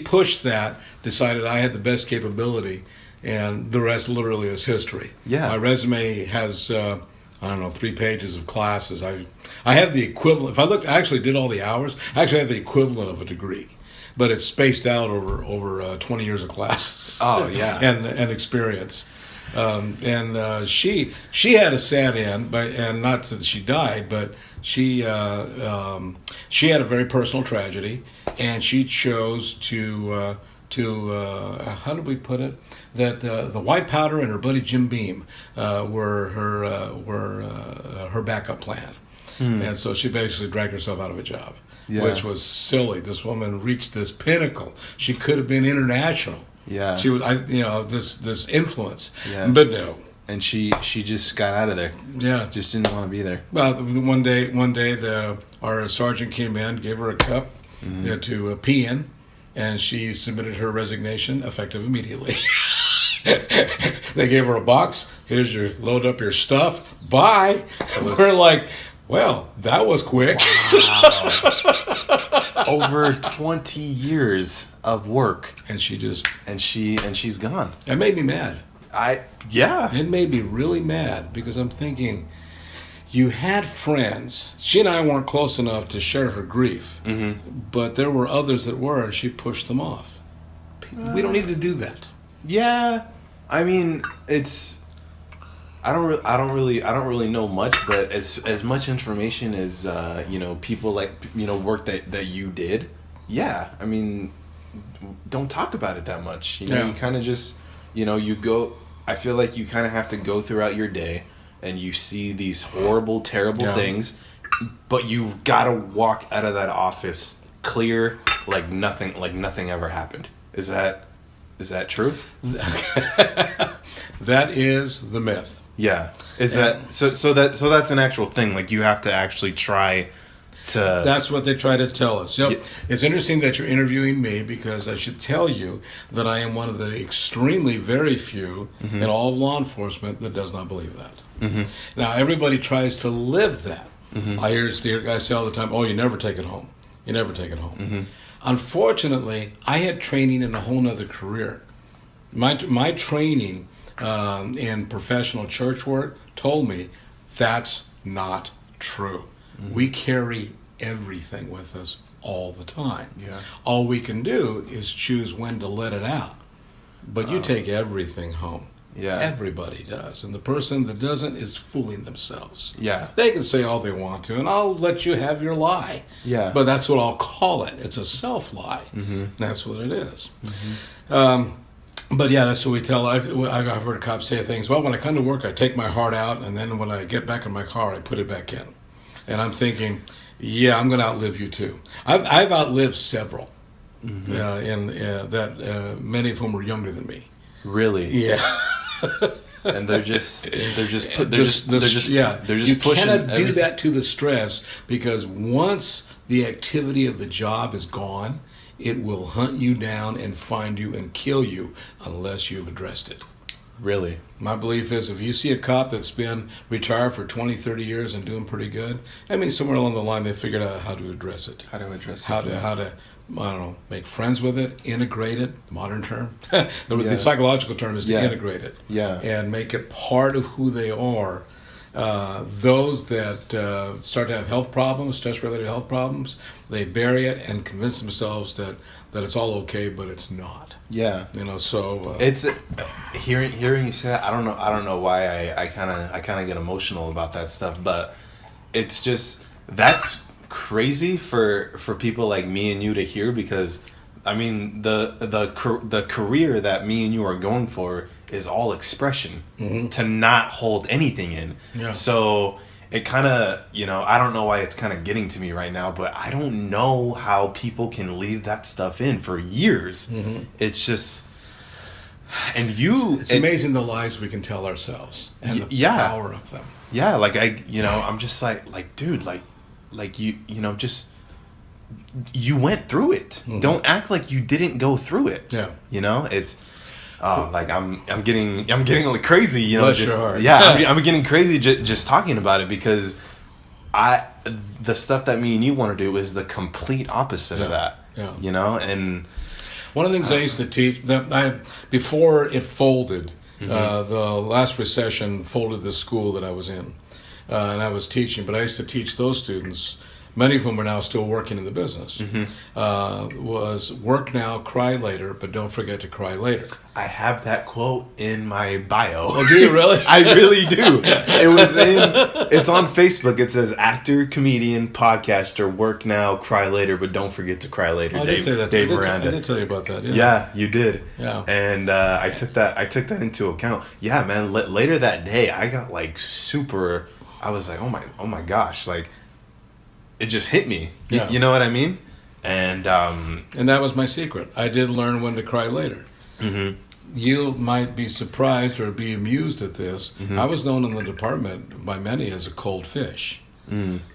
pushed that, decided I had the best capability, and the rest literally is history. Yeah. My resume has 3 pages of classes. I have the equivalent. If I actually did all the hours, I actually have the equivalent of a degree, but it's spaced out over 20 years of classes. Oh yeah. and experience. She had a sad end, and not that she died, but she had a very personal tragedy, and she chose to how did we put it? That the white powder and her buddy Jim Beam were her backup plan, and so she basically dragged herself out of a job, which was silly. This woman reached this pinnacle. She could have been international. Yeah, she was. This influence. Yeah. But no. And she just got out of there. Yeah, just didn't want to be there. Well, one day our sergeant came in, gave her a cup to pee in, and she submitted her resignation, effective immediately. They gave her a box. Here's load up your stuff. Bye. So we're like, well, that was quick. Wow. Over 20 years of work, and she's gone. That made me mad. It made me really mad, because I'm thinking, you had friends. She and I weren't close enough to share her grief, but there were others that were, and she pushed them off. We don't need to do that. Yeah, I mean, it's. I don't really know much, but as much information as people work that you did. Yeah, I mean, don't talk about it that much. You kind of just you go. I feel like you kind of have to go throughout your day, and you see these horrible, terrible things, but you gotta walk out of that office clear, like nothing ever happened. Is that true? That is the myth. Yeah. Is that so that's an actual thing. Like you have to actually try to. That's what they try to tell us. Yep. It's interesting that you're interviewing me because I should tell you that I am one of the extremely very few in all of law enforcement that does not believe that. Now, everybody tries to live that. I hear guys say all the time, "Oh, you never take it home. You never take it home." Unfortunately, I had training in a whole other career. My training in professional church work told me that's not true. We carry everything with us all the time. Yeah. All we can do is choose when to let it out. But you take everything home. Yeah. Everybody does. And the person that doesn't is fooling themselves. Yeah. They can say all they want to, and I'll let you have your lie. Yeah. But that's what I'll call it. It's a self-lie. That's what it is. But yeah, that's what we tell. I've heard cops say things. Well, when I come to work, I take my heart out, and then when I get back in my car, I put it back in. And I'm thinking, yeah, I'm going to outlive you too. I've outlived several, many of whom were younger than me. Really? Yeah. And they're just pushing. You cannot do that to the stress because once the activity of the job is gone, it will hunt you down and find you and kill you unless you've addressed it. Really? My belief is if you see a cop that's been retired for 20, 30 years and doing pretty good, I mean, somewhere along the line they figured out how to address it. How to I don't know, make friends with it, integrate it, modern term. The psychological term is to integrate it. Yeah. And make it part of who they are. Those that start to have health problems, stress-related health problems, they bury it and convince themselves that it's all okay, but it's not. Yeah. So it's hearing you say that. I don't know why I kind of get emotional about that stuff, but it's just that's crazy for people like me and you to hear because I mean the career that me and you are going for is all expression to not hold anything in. Yeah. So it kind of I don't know why it's kind of getting to me right now, but I don't know how people can leave that stuff in for years. It's just it's amazing the lies we can tell ourselves and the power of them. Yeah, like I'm just like dude, like you just you went through it. Don't act like you didn't go through it. Yeah. It's like I'm getting like crazy, Bless your heart. I'm getting crazy just talking about it because the stuff that me and you want to do is the complete opposite of that. Yeah. And one of the things I used to teach before it folded, the last recession folded the school that I was in. And I was teaching, but I used to teach those students, many of whom are now still working in the business, was work now, cry later, but don't forget to cry later. I have that quote in my bio. Oh, do you really? I really do. It's on Facebook. It says actor, comedian, podcaster, work now, cry later, but don't forget to cry later. I did say that. Dave Miranda. I did tell you about that. Yeah, you did. Yeah. And I took that into account. Yeah, man. Later that day, I got like super. I was like, oh my gosh, like it just hit me. You know what I mean? And that was my secret. I did learn when to cry later. You might be surprised or be amused at this. I was known in the department by many as a cold fish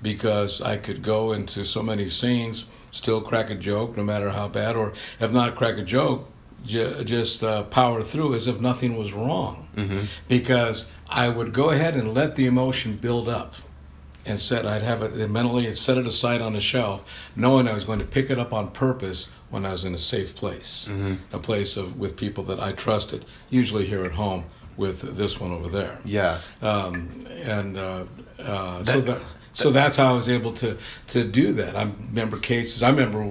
because I could go into so many scenes, still crack a joke no matter how bad, or if not crack a joke, just power through as if nothing was wrong. Because I would go ahead and let the emotion build up and I'd have it mentally and set it aside on a shelf, knowing I was going to pick it up on purpose when I was in a safe place, a place with people that I trusted, usually here at home with this one over there. Yeah. So that's how I was able to do that. I remember cases. I remember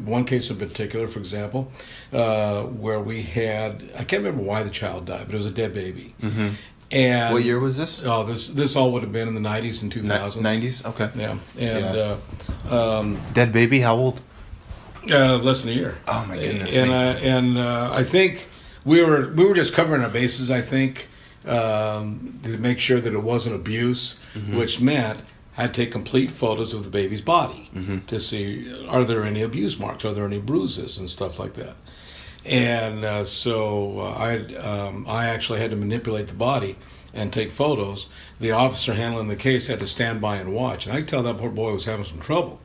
one case in particular, for example, where we had, I can't remember why the child died, but it was a dead baby. And what year was this? Oh, this all would have been in the 90s and 2000s. 90s? Okay. Yeah. And dead baby, how old? Less than a year. Oh my goodness. And I think we were just covering our bases, I think, to make sure that it wasn't abuse, which meant I had to take complete photos of the baby's body to see, are there any abuse marks, are there any bruises and stuff like that. And so I actually had to manipulate the body and take photos. The officer handling the case had to stand by and watch. And I could tell that poor boy was having some trouble.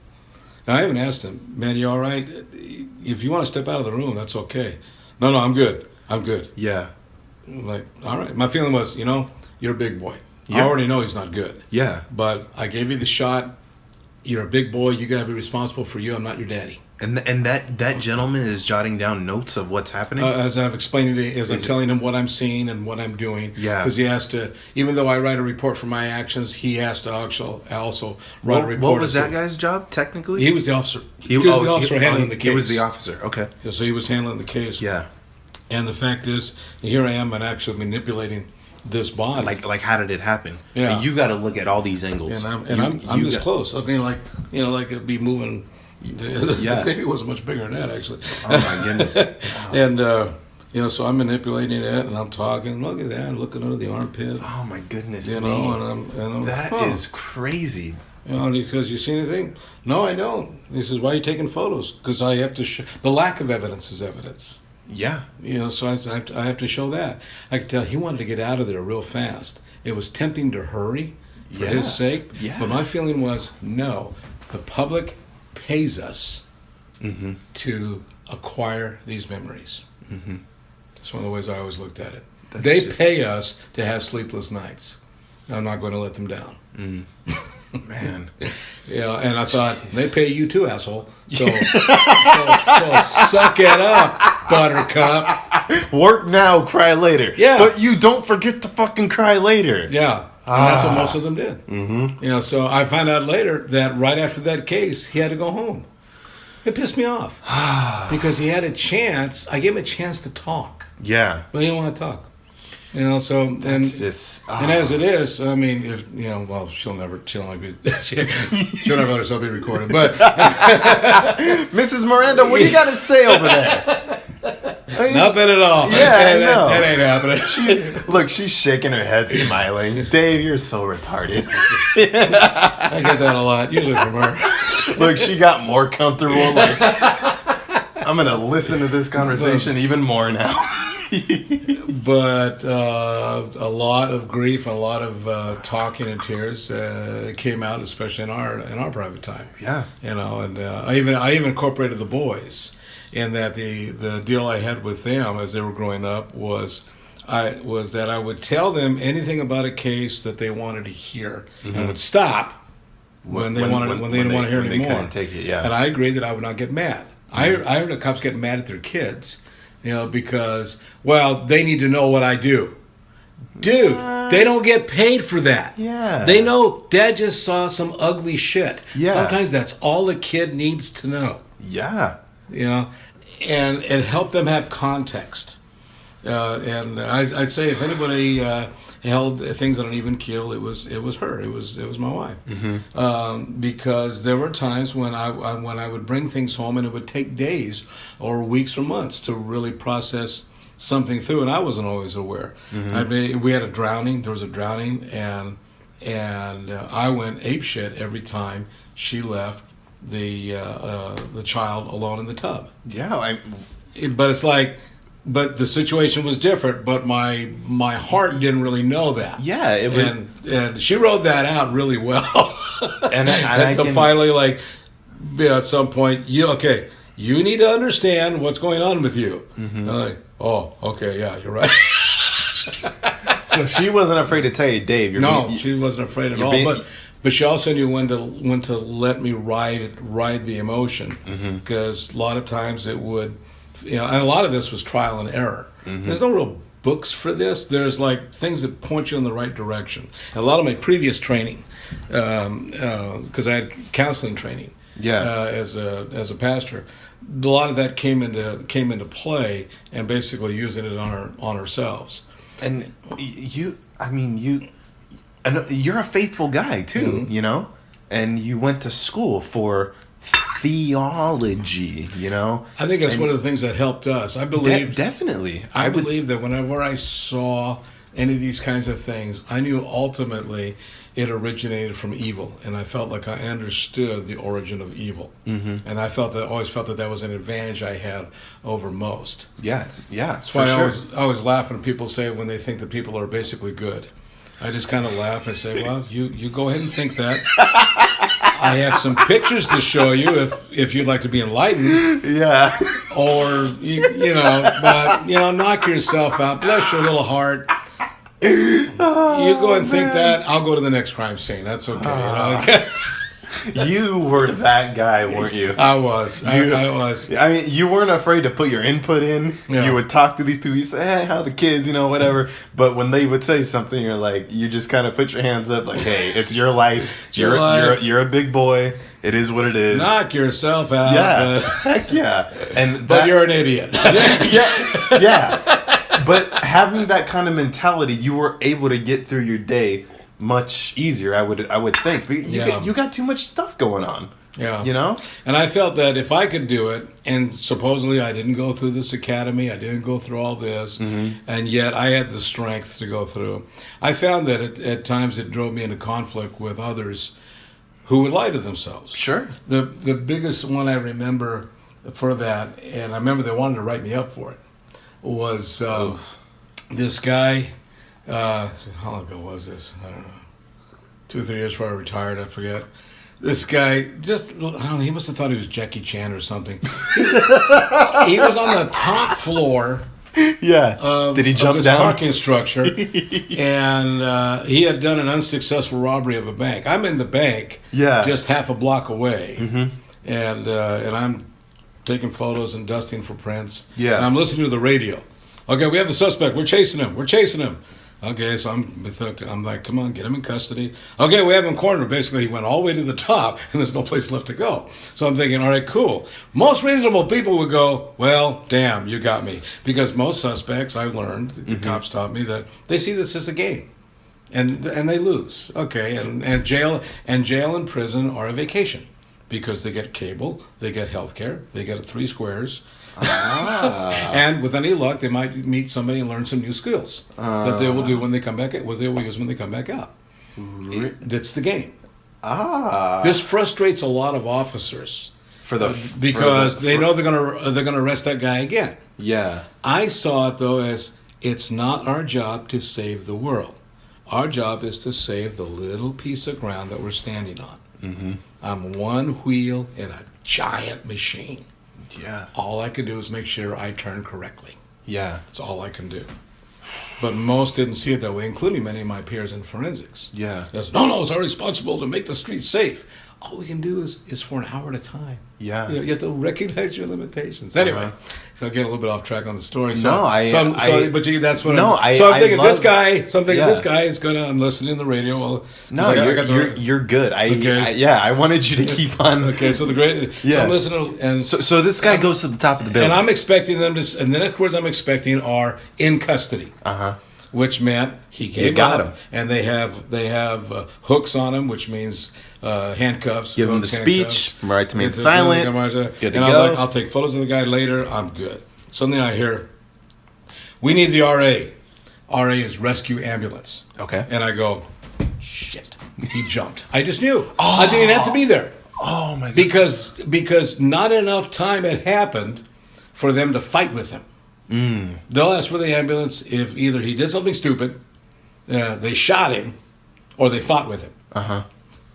And I even asked him, man, you all right? If you want to step out of the room, that's okay. No, I'm good. I'm good. Yeah. I'm like, all right. My feeling was, you're a big boy. Yeah. I already know he's not good. Yeah. But I gave you the shot. You're a big boy. You got to be responsible for you. I'm not your daddy. And that gentleman is jotting down notes of what's happening? As I've explained it, I'm telling him what I'm seeing and what I'm doing. Yeah. Because he has to, even though I write a report for my actions, he has to also write a report. What was that guy's job, technically? He was the officer. He was the officer handling the case. He was the officer, okay. So he was handling the case. Yeah. And the fact is, here I am and actually manipulating this body. Like how did it happen? Yeah. You got to look at all these angles. And I'm this close. I mean, like it'd be moving. Yeah. It wasn't much bigger than that, actually. Oh my goodness. And so I'm manipulating it, and I'm talking. Look at that, looking under the armpit. Oh my goodness. And I'm that is crazy. Because you see anything? No, I don't. He says, why are you taking photos? Because I have to show. The lack of evidence is evidence. Yeah. So I have to show that. I could tell he wanted to get out of there real fast. It was tempting to hurry for his sake. Yeah. But my feeling was, no, the public pays us to acquire these memories. Mm-hmm. That's one of the ways I always looked at it. They pay us to have sleepless nights. I'm not going to let them down. Man. And I thought, they pay you too, asshole. So suck it up, buttercup. Work now, cry later. Yeah. But you don't forget to fucking cry later. Yeah. And that's what most of them did. Mm-hmm. So I found out later that right after that case, he had to go home. It pissed me off. Because he had a chance. I gave him a chance to talk. Yeah. But he didn't want to talk. And as it is, I mean, if she'll never let herself be recorded. But Mrs. Miranda, what do you got to say over there? Nothing at all. Yeah, I know. That ain't happening. She's shaking her head, smiling. Dave, you're so retarded. I get that a lot, usually from her. Look, she got more comfortable. Like, I'm gonna listen to this conversation even more now. But a lot of grief and a lot of talking and tears came out, especially in our private time. Yeah. And I even incorporated the boys. And that the deal I had with them as they were growing up was that I would tell them anything about a case that they wanted to hear, and I would stop when they didn't want to hear anymore. They couldn't take it, yeah. And I agreed that I would not get mad. I heard the cops get mad at their kids, because they need to know what I do. Dude, they don't get paid for that. Yeah. They know Dad just saw some ugly shit. Yeah. Sometimes that's all the kid needs to know. Yeah. And it helped them have context. And I'd say if anybody held things on an even keel, it was her. It was my wife. Mm-hmm. Because there were times when I would bring things home and it would take days or weeks or months to really process something through, and I wasn't always aware. Mm-hmm. I mean, we had a drowning. There was a drowning, and I went apeshit every time she left the child alone in the tub. Yeah, but it's like, but the situation was different. But my heart didn't really know that. Yeah, it was, and she wrote that out really well. and I can finally, like, at some point, you need to understand what's going on with you. Mm-hmm. Like, oh, okay, yeah, you're right. So she wasn't afraid to tell you, Dave. She wasn't afraid at all. But she also knew when to let me ride the emotion, because a lot of times it would, and a lot of this was trial and error. Mm-hmm. There's no real books for this. There's like things that point you in the right direction. And a lot of my previous training, because I had counseling training, as a pastor, a lot of that came into play, and basically using it on ourselves. And you're a faithful guy too, mm-hmm. And you went to school for theology, I think that's one of the things that helped us. I believe definitely. I believe that whenever I saw any of these kinds of things, I knew ultimately it originated from evil, and I felt like I understood the origin of evil, and I always felt that was an advantage I had over most. Yeah, That's why I always laugh when people say when they think that people are basically good. I just kind of laugh and say, well, you go ahead and think that. I have some pictures to show you if you'd like to be enlightened. Yeah. Or, but, knock yourself out. Bless your little heart. You go and think that. I'll go to the next crime scene. That's okay. You were that guy, weren't you? I was. I was. I mean, you weren't afraid to put your input in. Yeah. You would talk to these people. You say, "Hey, how the kids?" Whatever. But when they would say something, you're like, you just kind of put your hands up, like, "Hey, it's your life. You're a big boy. It is what it is. Knock yourself out." Yeah. Heck yeah. But you're an idiot. Yeah. But having that kind of mentality, you were able to get through your day much easier, I would think. You got too much stuff going on. Yeah. And I felt that if I could do it, and supposedly I didn't go through this academy, I didn't go through all this, and yet I had the strength to go through. I found that at times it drove me into conflict with others who would lie to themselves. Sure. The biggest one I remember for that, and I remember they wanted to write me up for it, was this guy. How long ago was this? I don't know. 2 or 3 years before I retired, I forget. This guy, I don't know, he must have thought he was Jackie Chan or something. He was on the top floor. Yeah. Did he jump this down? Parking structure, and he had done an unsuccessful robbery of a bank. I'm in the bank, just half a block away, and I'm taking photos and dusting for prints. Yeah. And I'm listening to the radio. Okay, we have the suspect. We're chasing him. Okay, so I'm like, come on, get him in custody. Okay, we have him cornered. Basically, he went all the way to the top, and there's no place left to go. So I'm thinking, all right, cool. Most reasonable people would go, well, damn, you got me. Because most suspects, I learned, the cops taught me, that they see this as a game. And they lose. Okay, and jail and prison are a vacation. Because they get cable, they get health care, they get 3 squares. And with any luck, they might meet somebody and learn some new skills that they will do when they come back. What they will use when they come back out. That's the game. This frustrates a lot of officers because they know they're gonna arrest that guy again. Yeah. I saw it though as it's not our job to save the world. Our job is to save the little piece of ground that we're standing on. I'm one wheel in a giant machine. Yeah. All I can do is make sure I turn correctly. Yeah. That's all I can do. But most didn't see it that way, including many of my peers in forensics. Yeah. It's our responsible to make the streets safe. All we can do is for an hour at a time. Yeah. You have to recognize your limitations. Anyway, so I get a little bit off track on the story. So, that's what I'm thinking this guy is gonna. I'm listening to the radio. Well, you're good. I wanted you to keep on. Okay, so so I'm listening, and so this guy goes to the top of the building, and I'm expecting them to, and the next words I'm expecting are in custody. Which meant he got him, and they have hooks on him, which means handcuffs. Give him the speech, right to remain silent. Good to go. I'll take photos of the guy later. I'm good. Suddenly I hear, we need the RA. RA is rescue ambulance. Okay. And I go, shit. He jumped. I just knew. I didn't have to be there. Oh my God. Because not enough time had happened for them to fight with him. They'll ask for the ambulance if either he did something stupid, they shot him, or they fought with him.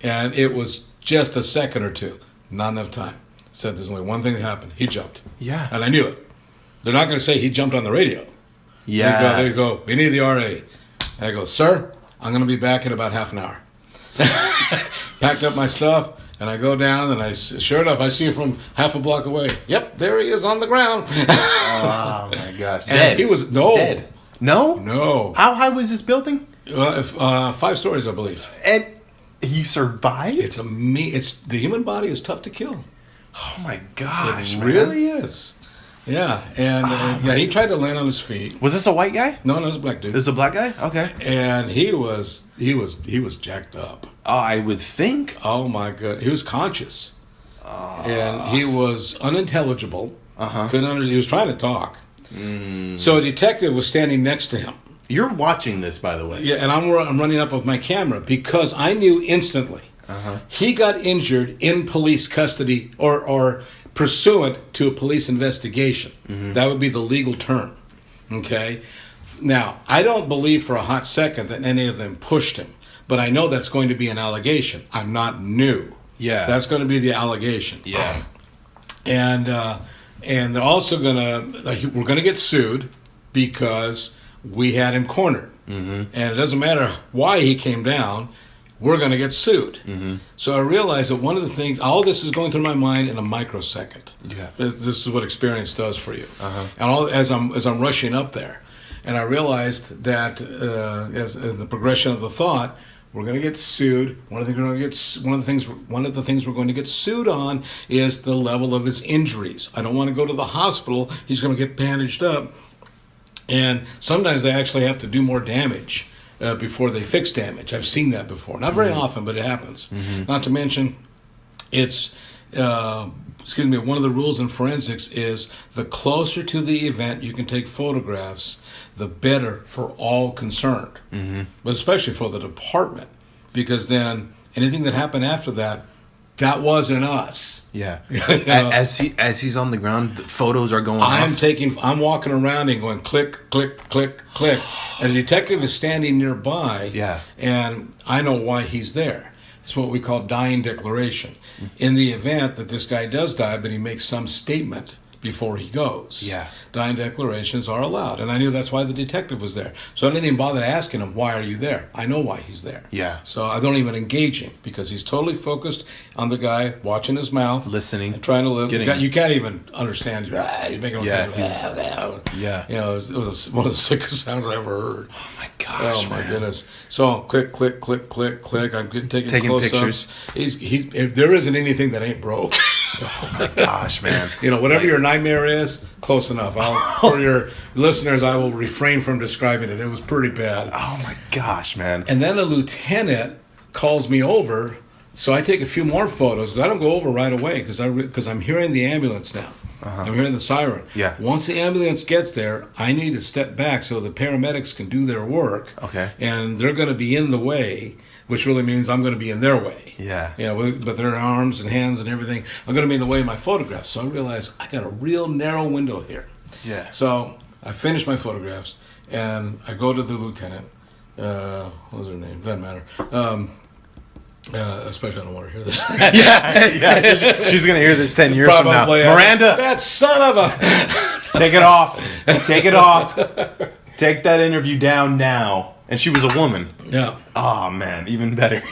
And it was just a second or two. Not enough time. Said there's only one thing that happened. He jumped. Yeah. And I knew it. They're not going to say he jumped on the radio. Yeah. They go, we need the RA. I go, sir, I'm going to be back in about half an hour. Packed up my stuff. And I go down, and sure enough, I see him from half a block away. Yep, there he is on the ground. Oh my gosh! And dead. he was dead. No, no. How high was this building? 5 stories, I believe. And he survived. It's the human body is tough to kill. Oh my gosh! It really is. Yeah, and he tried to land on his feet. Was this a white guy? No, it was a black dude. This is a black guy. Okay. And he was jacked up. Oh, I would think. Oh my God, he was conscious, and he was unintelligible. Couldn't understand. He was trying to talk. So a detective was standing next to him, You're watching this, by the way. Yeah, and I'm running up with my camera because I knew instantly he got injured in police custody or pursuant to a police investigation. That would be the legal term. Okay? Now, I don't believe for a hot second that any of them pushed him, but I know that's going to be an allegation. I'm not new. Yeah. That's going to be the allegation. Yeah. And they're also we're going to get sued because we had him cornered. And it doesn't matter why he came down, we're going to get sued. So I realized that one of the things, all this is going through my mind in a microsecond. Yeah. This is what experience does for you. And as I'm rushing up there, and I realized that as the progression of the thought, we're going to get sued. One of the things we're going to get sued on is the level of his injuries. I don't want to go to the hospital. He's going to get bandaged up, and sometimes they actually have to do more damage before they fix damage. I've seen that before. Not very often, but it happens. Not to mention, it's one of the rules in forensics is the closer to the event you can take photographs, the better for all concerned, but especially for the department, because then anything that happened after that wasn't us. Yeah. You know? As he's on the ground, the photos are going off. I'm walking around and going click, click, click, click, and the detective is standing nearby. Yeah. And I know why he's there. It's what we call dying declaration. In the event that this guy does die, but he makes some statement before he goes. Yeah. Dying declarations are allowed. And I knew that's why the detective was there. So I didn't even bother asking him, why are you there? I know why he's there. Yeah. So I don't even engage him because he's totally focused on the guy, watching his mouth. Listening. And trying to live. You can't even understand. You're making Yeah. You know, it was one of the sickest sounds I ever heard. Oh my gosh, Oh my man. goodness! So click, click, click, click, click. I'm taking pictures. If there isn't anything that ain't broke. Oh my gosh, man. You know, whatever your nightmare is, close enough. For your listeners, I will refrain from describing it. It was pretty bad. Oh my gosh, man. And then a lieutenant calls me over, so I take a few more photos. I don't go over right away because I'm hearing the ambulance now. I'm hearing the siren. Yeah. Once the ambulance gets there, I need to step back so the paramedics can do their work. Okay. And they're going to be in the way, which really means I'm going to be in their way. Yeah. Yeah, but their arms and hands and everything, I'm going to be in the way of my photographs. So I realize I got a real narrow window here. Yeah. So I finish my photographs, and I go to the lieutenant. What was her name? Doesn't matter. Especially I don't want to hear this. yeah. She's gonna hear this 10 years from now. Probably, Miranda, that son of a. take it off. Take it off. Take that interview down now. And she was a woman. Yeah. Oh man, even better.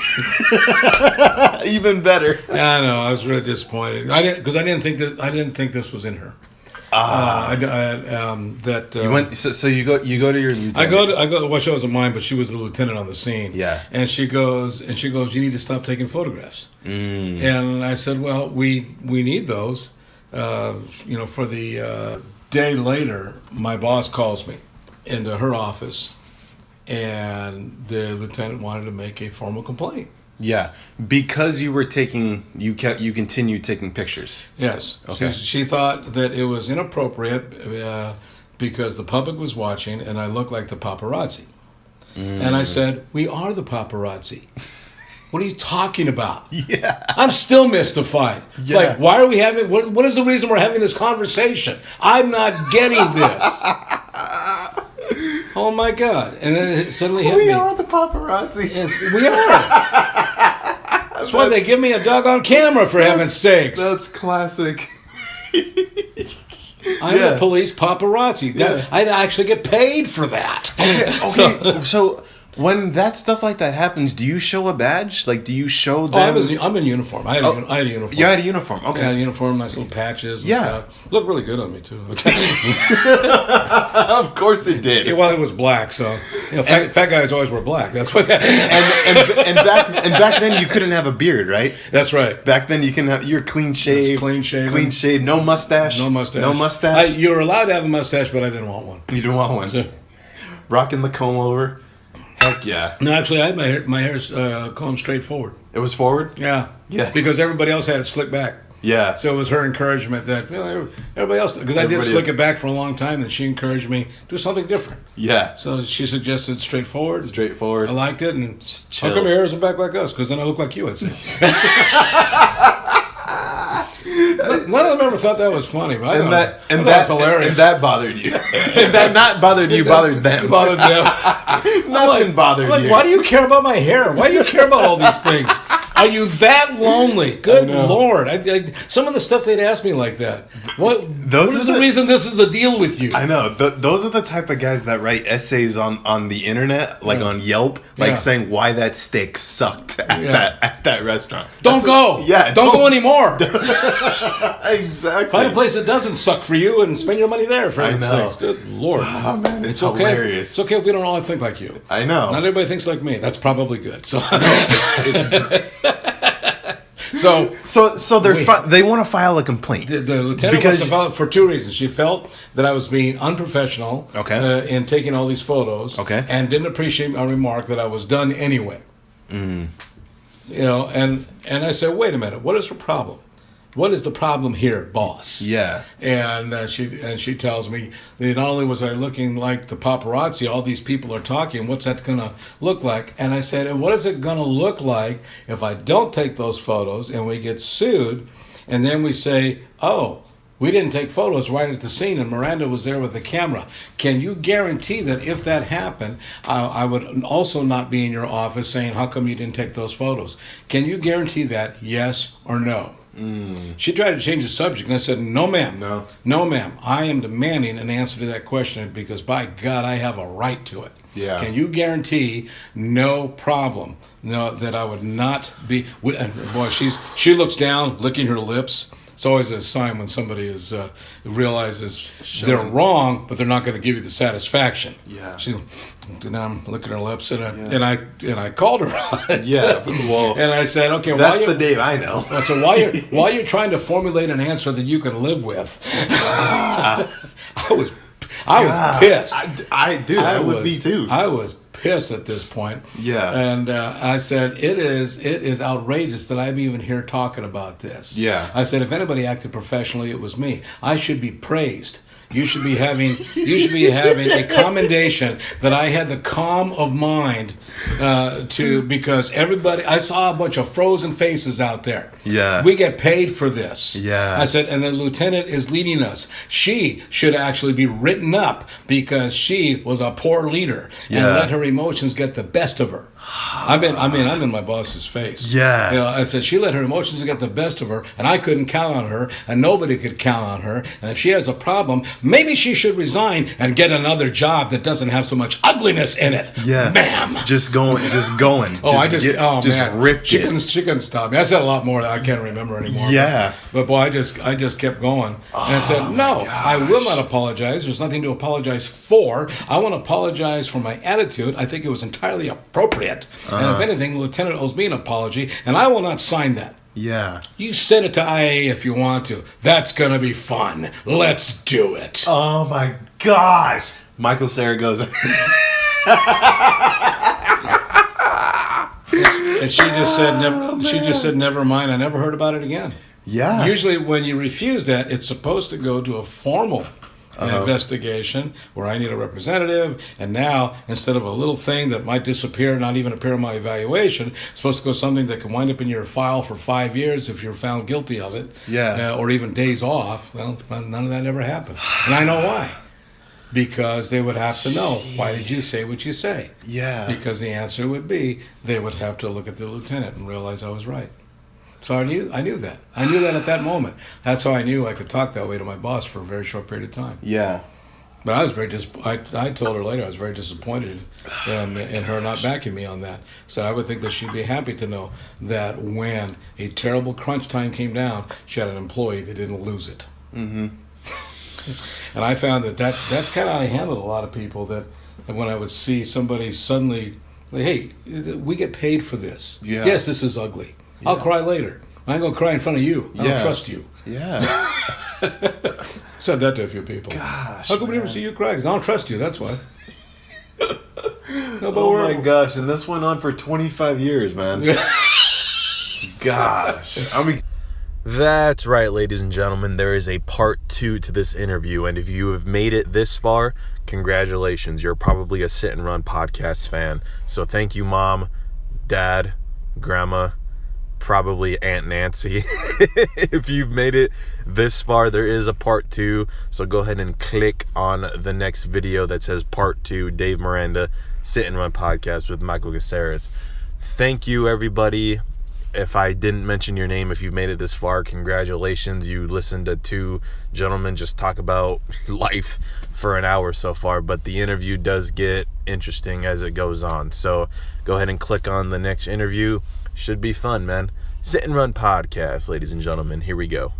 Even better. Yeah, I know. I was really disappointed. I didn't think this was in her. You went. So you go to your lieutenant. I go. Well, she wasn't mine, but she was the lieutenant on the scene. Yeah. And she goes. You need to stop taking photographs. And I said, well, we need those. For the day later, my boss calls me into her office, and the lieutenant wanted to make a formal complaint. Yeah, because you continued taking pictures. Yes. Okay. She thought that it was inappropriate because the public was watching and I looked like the paparazzi. And I said, we are the paparazzi. What are you talking about? Yeah. I'm still mystified. It's Yeah. like, why are we having, what is the reason we're having this conversation? I'm not getting this. Oh my God. And then it suddenly hit me. We are the paparazzi. Yes, we are. That's why they give me a doggone camera, for heaven's sakes. That's classic. I'm the police paparazzi. I actually get paid for that. Okay. So when that stuff like that happens, do you show a badge? Like, do you show them? I'm in uniform. I had a uniform. You had a uniform. Okay. I had a uniform, nice little patches and Yeah. stuff. Looked really good on me, too. Of course it did. Yeah, well, it was black, so fat guys always wear black. That's what. and back then you couldn't have a beard, right? That's right. Back then you're clean shaved. Clean shaven. Clean shaved. No mustache. No mustache. No mustache. You were allowed to have a mustache, but I didn't want one. You didn't want one. Rocking the comb over. Heck yeah. No, actually, I had my hair's combed straight forward. It was forward? Yeah. Yeah. Because everybody else had it slicked back. Yeah. So it was her encouragement that everybody else, because I did slick it back for a long time, and she encouraged me to do something different. Yeah. So she suggested straightforward. Straightforward. I liked it, and Just how chill. come your hair isn't back like us? Because then I look like you, I'd say. None of them ever thought that was funny, but I thought that was hilarious. And that bothered you. And that not bothered you, bothered them. Bothered them. Nothing bothered I'm you. why do you care about my hair? Why do you care about all these things? Are you that lonely? Good Lord. Some of the stuff they'd ask me like that. What is the reason this is a deal with you? I know. Those are the type of guys that write essays on the internet, like on Yelp, like saying why that steak sucked at that restaurant. Don't go. Don't go anymore. Exactly. Find a place that doesn't suck for you and spend your money there. For I know. Good Lord. Oh, man, it's okay. hilarious. It's okay if we don't all think like you. I know. Not everybody thinks like me. That's probably good. So. So they want to file a complaint. The lieutenant wants to file it for two reasons. She felt that I was being unprofessional in taking all these photos, and didn't appreciate my remark that I was done anyway. You know, and I said, wait a minute, what is her problem? What is the problem here, boss? Yeah. And she tells me that not only was I looking like the paparazzi, all these people are talking, what's that going to look like? And I said, and what is it going to look like if I don't take those photos and we get sued, and then we say, oh, we didn't take photos right at the scene, and Miranda was there with the camera. Can you guarantee that if that happened, I would also not be in your office saying, how come you didn't take those photos? Can you guarantee that, yes or no? She tried to change the subject, and I said, no, ma'am. No, ma'am. I am demanding an answer to that question because, by God, I have a right to it. Yeah. Can you guarantee no problem? No, that I would not be... Boy, she looks down, licking her lips. It's always a sign when somebody realizes they're wrong, but they're not going to give you the satisfaction. Yeah. Now I'm licking her lips, and I called her on it. Yeah. Well, and I said, okay, that's the Dave I know. So while you're trying to formulate an answer that you can live with, I was pissed. I would be too. I was pissed at this point. Yeah. And I said, it is outrageous that I'm even here talking about this. Yeah. I said, if anybody acted professionally, it was me. I should be praised. You should be having a commendation that I had the calm of mind because everybody, I saw a bunch of frozen faces out there. Yeah. We get paid for this. Yeah. I said, and the lieutenant is leading us. She should actually be written up because she was a poor leader and let her emotions get the best of her. I'm in my boss's face. Yeah. You know, I said she let her emotions get the best of her, and I couldn't count on her, and nobody could count on her. And if she has a problem, maybe she should resign and get another job that doesn't have so much ugliness in it. Yeah. Bam. Just going. Man, ripped she it. She couldn't stop me. I said a lot more that I can't remember anymore. Yeah. But boy, I just kept going. And I said, no, I will not apologize. There's nothing to apologize for. I want to apologize for my attitude. I think it was entirely appropriate. And if anything, the lieutenant owes me an apology, and I will not sign that. Yeah. You send it to IA if you want to. That's going to be fun. Let's do it. Oh my gosh. Michael Cera goes. And she just said, never mind. I never heard about it again. Yeah. Usually when you refuse that, it's supposed to go to a formal investigation where I need a representative, and now instead of a little thing that might disappear, not even appear in my evaluation, it's supposed to go something that can wind up in your file for 5 years if you're found guilty of it, or even days off. Well, none of that ever happened, and I know why. Because they would have to know, why did you say what you say? Yeah. Because the answer would be, they would have to look at the lieutenant and realize I was right. So I knew that. I knew that at that moment. That's how I knew I could talk that way to my boss for a very short period of time. Yeah. But I was I told her later I was very disappointed in her not backing me on that. So I would think that she'd be happy to know that when a terrible crunch time came down, she had an employee that didn't lose it. Mm-hmm. And I found that's kind of how I handled a lot of people, that when I would see somebody suddenly, like, hey, we get paid for this. Yeah. Yes, this is ugly. Yeah. I'll cry later. I ain't going to cry in front of you. I don't trust you. Yeah. Said that to a few people. Gosh. How come we never see you cry? Because I don't trust you, that's why. Oh my gosh, and this went on for 25 years, man. Gosh. I mean, That's right, ladies and gentlemen. There is a part 2 to this interview, and if you have made it this far, congratulations. You're probably a Sit and Run podcast fan. So thank you, Mom, Dad, Grandma, probably Aunt Nancy. If you've made it this far, there is a part 2. So go ahead and click on the next video that says part 2, Dave Miranda, Sit and Run podcast with Michael Caceres. Thank you, everybody. If I didn't mention your name, if you've made it this far, congratulations. You listened to 2 gentlemen just talk about life for an hour so far, but the interview does get interesting as it goes on. So go ahead and click on the next interview. Should be fun, man. Sit and Run podcast, ladies and gentlemen. Here we go.